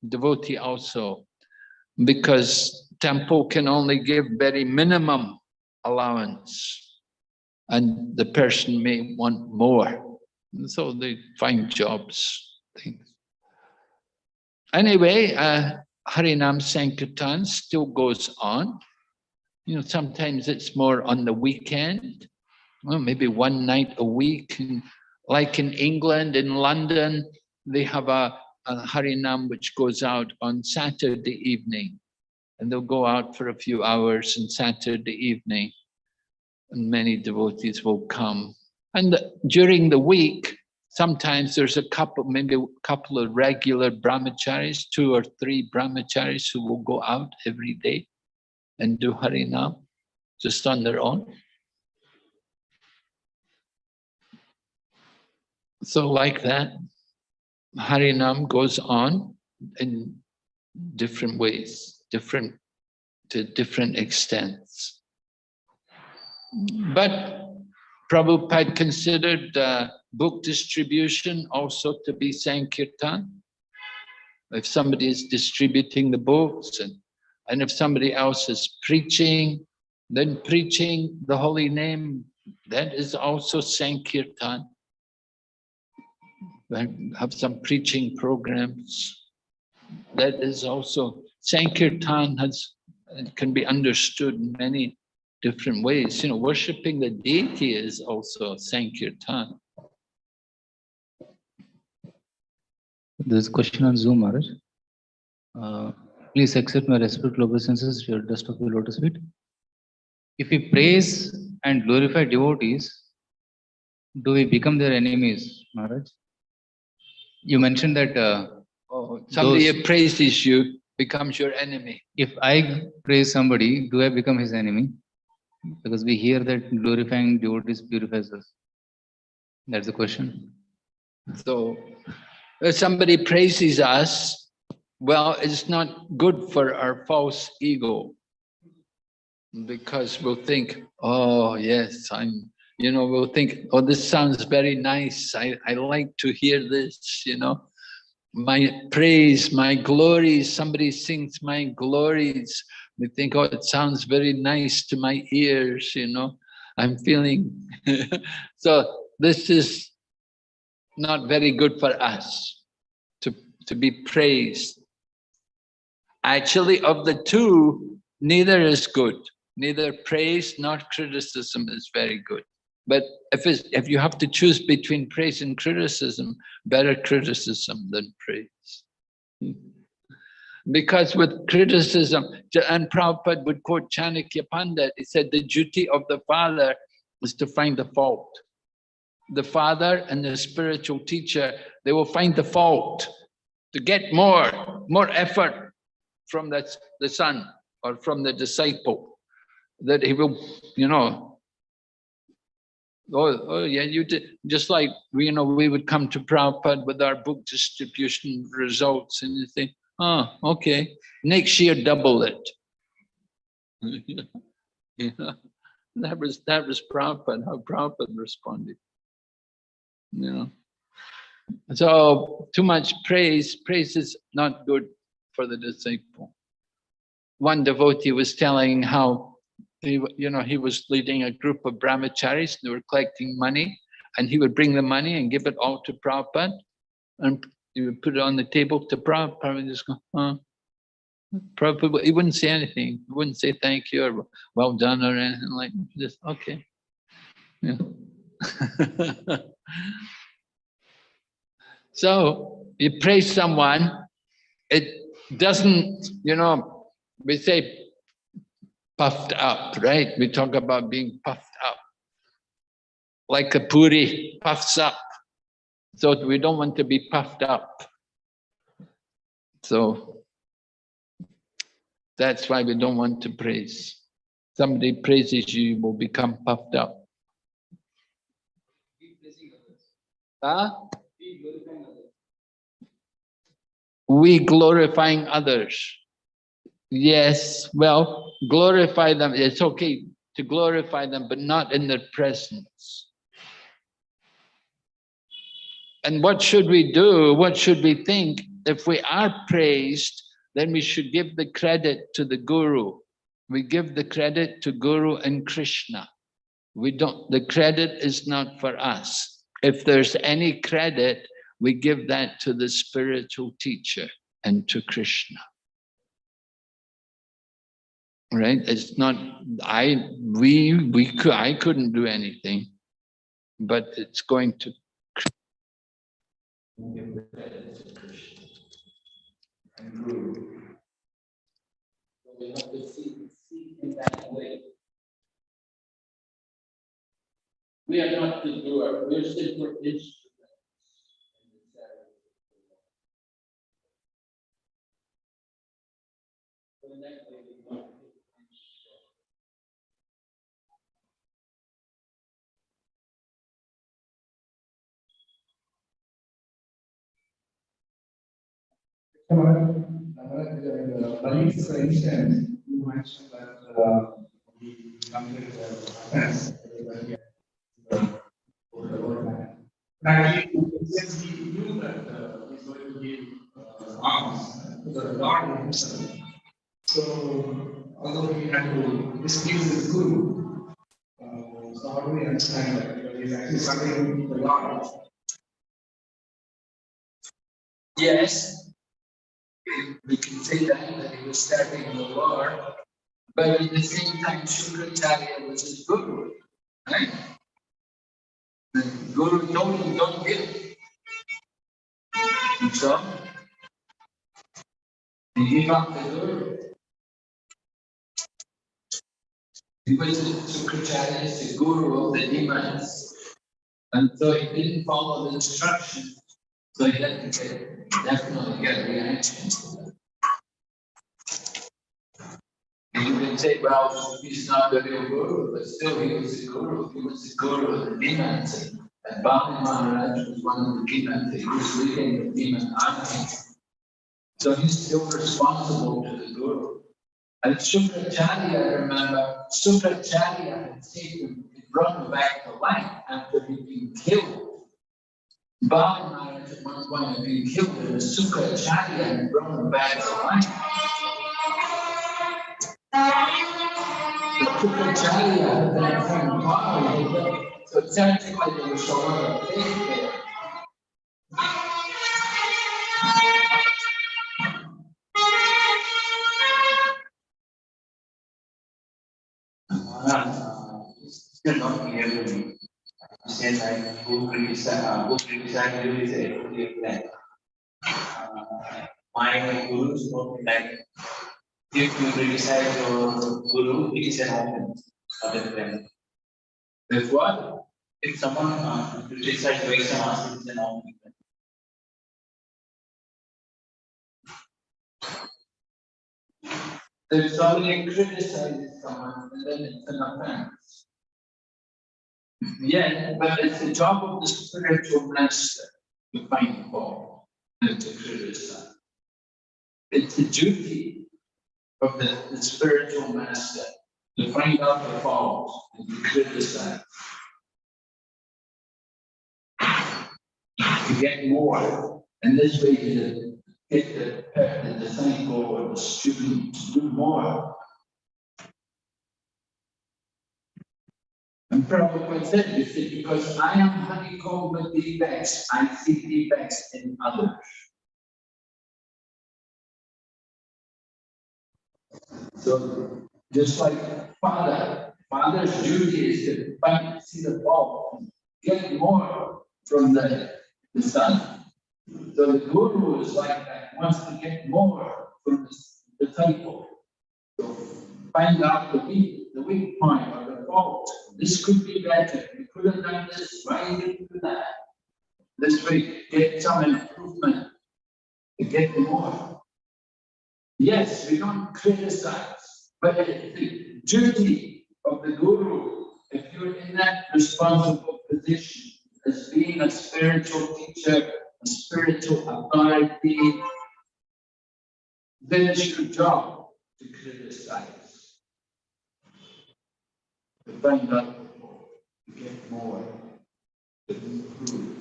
devotee also, because temple can only give very minimum allowance, and the person may want more. And so they find jobs, things. Anyway, Harinam Sankirtan still goes on. Sometimes it's more on the weekend, well, maybe one night a week. And like in England, in London, they have a Harinam which goes out on Saturday evening. And they'll go out for a few hours on Saturday evening. And many devotees will come. And during the week, sometimes there's maybe a couple of regular brahmacharis, 2 or 3 brahmacharis who will go out every day and do Harinam just on their own. So like that, Harinam goes on in different ways, to different extents. But Prabhupada considered book distribution also to be Sankirtan. If somebody is distributing the books and if somebody else is preaching, then preaching the holy name, that is also Sankirtan. Have some preaching programs. That is also, Sankirtan can be understood in many different ways. Worshipping the deity is also Sankirtan. There's a question on Zoom, Maharaj. Please accept my respectful obeisances to your dust of your lotus feet. If we praise and glorify devotees, do we become their enemies, Maharaj? You mentioned that somebody who praises you becomes your enemy. If I praise somebody, do I become his enemy? Because we hear that glorifying devotees purifies us. That's the question. So, if somebody praises us, well, it's not good for our false ego, because we'll think, oh yes, we'll think, oh, this sounds very nice. I like to hear this, my praise, my glories. Somebody sings my glories. We think, oh, it sounds very nice to my ears, I'm feeling. So this is not very good for us to be praised. Actually, of the two, neither is good. Neither praise nor criticism is very good. But if you have to choose between praise and criticism, better criticism than praise. Because with criticism, and Prabhupada would quote Chanakya Pandit, he said the duty of the father is to find the fault. The father and the spiritual teacher, they will find the fault to get more effort from the son or from the disciple, that he will, oh yeah, you did. Just like, we would come to Prabhupada with our book distribution results and you think, oh, okay, next year double it. That was Prabhupada, how Prabhupada responded. So too much praise is not good for the disciple. One devotee was telling how he was leading a group of brahmacharis. They were collecting money, and he would bring the money and give it all to Prabhupada, and he would put it on the table to Prabhupada. Prabhupada just go, Prabhupada, he wouldn't say anything. He wouldn't say thank you or well done or anything like this. Okay. Yeah. So you praise someone, it doesn't, we say puffed up, right? We talk about being puffed up. Like a puri puffs up. So we don't want to be puffed up. So that's why we don't want to praise. Somebody praises you, you will become puffed up. Huh? We glorifying others. Yes, well, glorify them. It's okay to glorify them, but not in their presence. And what should we do? What should we think? If we are praised, then we should give the credit to the Guru. We give the credit to Guru and Krishna. The credit is not for us. If there's any credit, we give that to the spiritual teacher and to Krishna. Right? It's not, I couldn't do anything, but it's going to give the credit to Krishna and Guru. So we have to see in that way. We are not the doer, we're simply instruments. Police, for instance, you mentioned that we completed the offense. Actually, since he knew that he's going to give arms to the Lord himself, so although he had to displease his guru, so how do we understand that? Because he's actually serving the Lord. Yes, we can say that he was serving the Lord, but at the same time, Shukracharya was his guru, right? The guru told him, don't give. And so, he gave up the guru. Because Shukracharya is the guru of the demons. And so he didn't follow the instructions. So he had to definitely get a reaction. And you can say, well, he's not the real guru, but still he was the guru. He was the guru of the demons. And Bhakti Maharaj was one of the demons. He was leading the demon army. So he's still responsible to the guru. And Shukracharya, remember, Shukracharya had taken, brought him back to life after he'd been killed. Bhakti Maharaj at one point had been killed, and Shukracharya had brought him back to life. The Shukracharya had that from power, so it sounds like there was a lot of faith there. Still not clear to me. You said like who criticize you is a clear plan. My guru spoke like if you criticize your guru, it is an offense. Not a plan. If what? If someone criticizes Vaishnavas, it is an offense. If somebody criticizes someone, then it's an offense. Yeah, but it's the job of the spiritual master to find fault and to criticize. It's the duty of the spiritual master to find out the faults and to criticize. get more. And this way you get the disciple or the student to do more. And Prabhupada said, you see, because I am honeycombed with defects, I see defects in others. So just like Father's duty is to find, see the fault, get more from the son. So the guru is like that, wants to get more from the disciple. So find out the weak point or the fault. This could be better. You could have done this. Why you didn't do that? This way, get some improvement to get more. Yes, we don't criticize, but it's the duty of the guru, if you're in that responsible position as being a spiritual teacher, a spiritual authority, then it's your job to criticize, to find out more, to get more, to improve.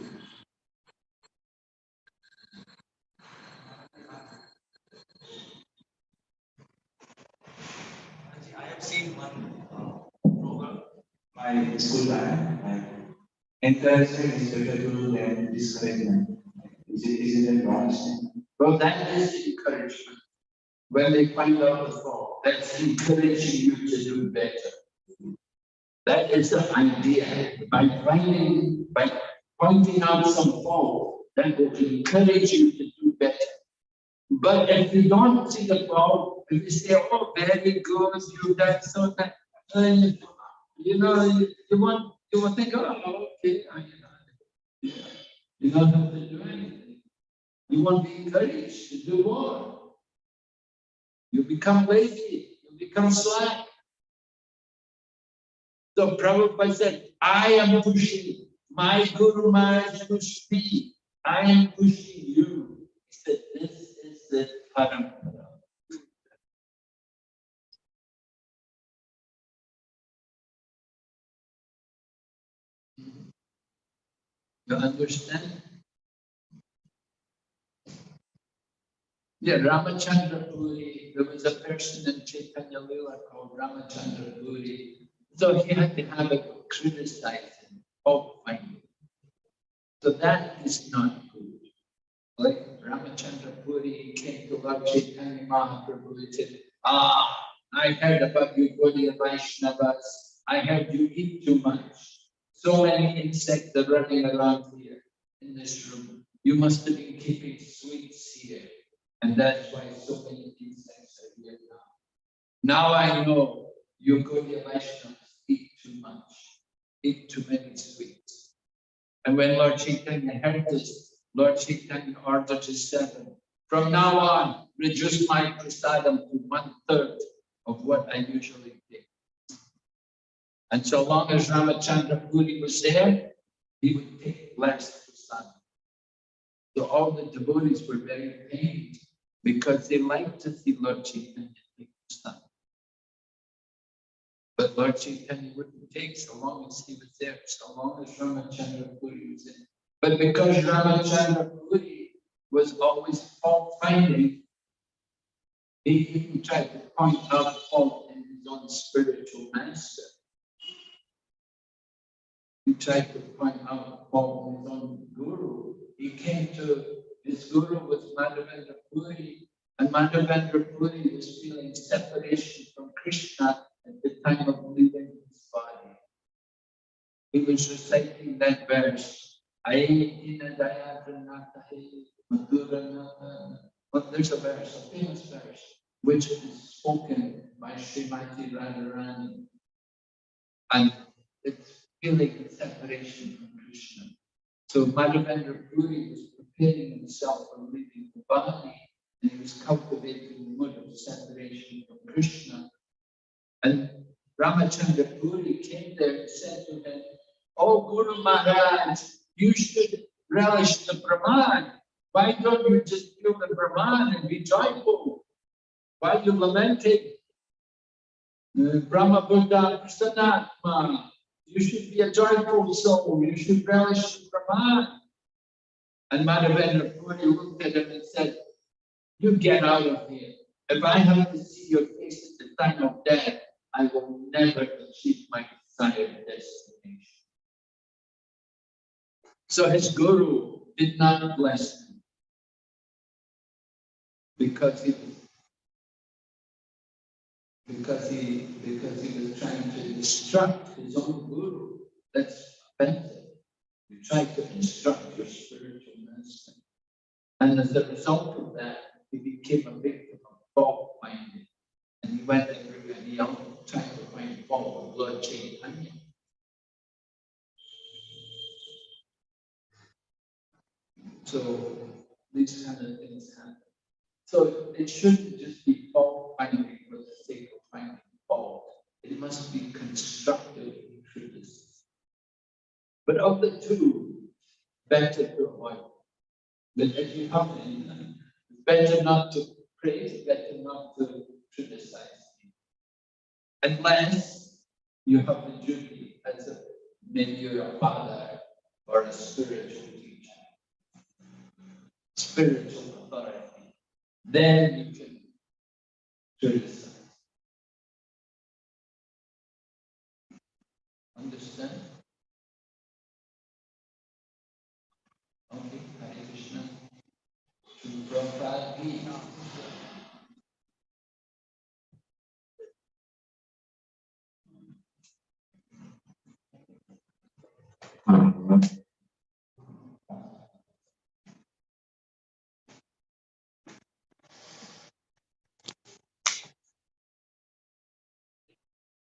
I have seen one program by school band, like encouragement is better to do than discouragement. Is it wrong? Well, that is encouragement. When they find out the fault, that's encouraging you to do better. That is the idea. By pointing out some fault, that will encourage you to do better. But if you don't see the fault, if you say, oh, very good, you've done so that, you want to think, oh, okay, you don't have to do anything. You want to be encouraged to do more. You become lazy, you become slack. So Prabhupada said, I am pushing, my Guru Maharaj pushed me, I am pushing you. He said, this is the parampara. You understand? Yeah, Ramachandra Puri, there was a person in Chaitanya Lila called Ramachandra Puri. So he had the habit of criticizing, fault finding. So that is not good. Like Ramachandra Puri came to Lord Chaitanya Mahaprabhu and said, I heard about you Gaudiya Vaishnavas. I heard you eat too much. So many insects are running around here in this room. You must have been keeping sweets here. And that's why so many insects are here now. Now I know you Gaudiya Vaishnavas eat too much, eat too many sweets. And when Lord Chaitanya heard this, Lord Chaitanya ordered his servant, from now on, reduce my prasadam to 1/3 of what I usually take. And so long as Ramachandra Puri was there, he would take less prasadam. So all the devotees were very pained because they liked to see Lord Chaitanya take prasadam. But Lord Chaitanya wouldn't take so long as he was there, so long as Ramachandra Puri was there. But because Ramachandra Puri was always fault finding, he even tried to point out fault in his own spiritual master. He tried to point out fault in his own guru. He came to his guru was Madhavendra Puri, and Madhavendra Puri was feeling separation from Krishna at the time of leaving his body. He was reciting that verse. But there's a verse, a famous verse, which is spoken by Srimati Radharani. And it's feeling separation from Krishna. So Madhavendra Puri was preparing himself for leaving the body, and he was cultivating the mood of separation from Krishna. And Ramachandra Puri came there and said to him, oh Guru Maharaj, you should relish the Brahman. Why don't you just feel the Brahman and be joyful? Why are you lamenting? Brahma Buddha Prasanatma. You should be a joyful soul. You should relish the Brahman. And Madhavendra Puri looked at him and said, "You get out of here. If I have to see your face at the time of death, I will never achieve my desired destination." So his guru did not bless him because he was trying to instruct his own guru. That's offensive. You try to instruct your spiritual master. And as a result of that, he became a victim of fault finding. And he went everywhere and he tried to find fault with Lord Chaitanya. So these kind of things happen. So it shouldn't just be fault finding for the sake of finding fault. It must be constructive criticism. But of the two, better to avoid. But if you have any, better not to praise, better not to criticize. Unless you have the duty as a maybe you're a father or a spiritual teacher, spiritual authority, then you can criticize. Understand? Okay, Hare Krishna. To Prabhupada.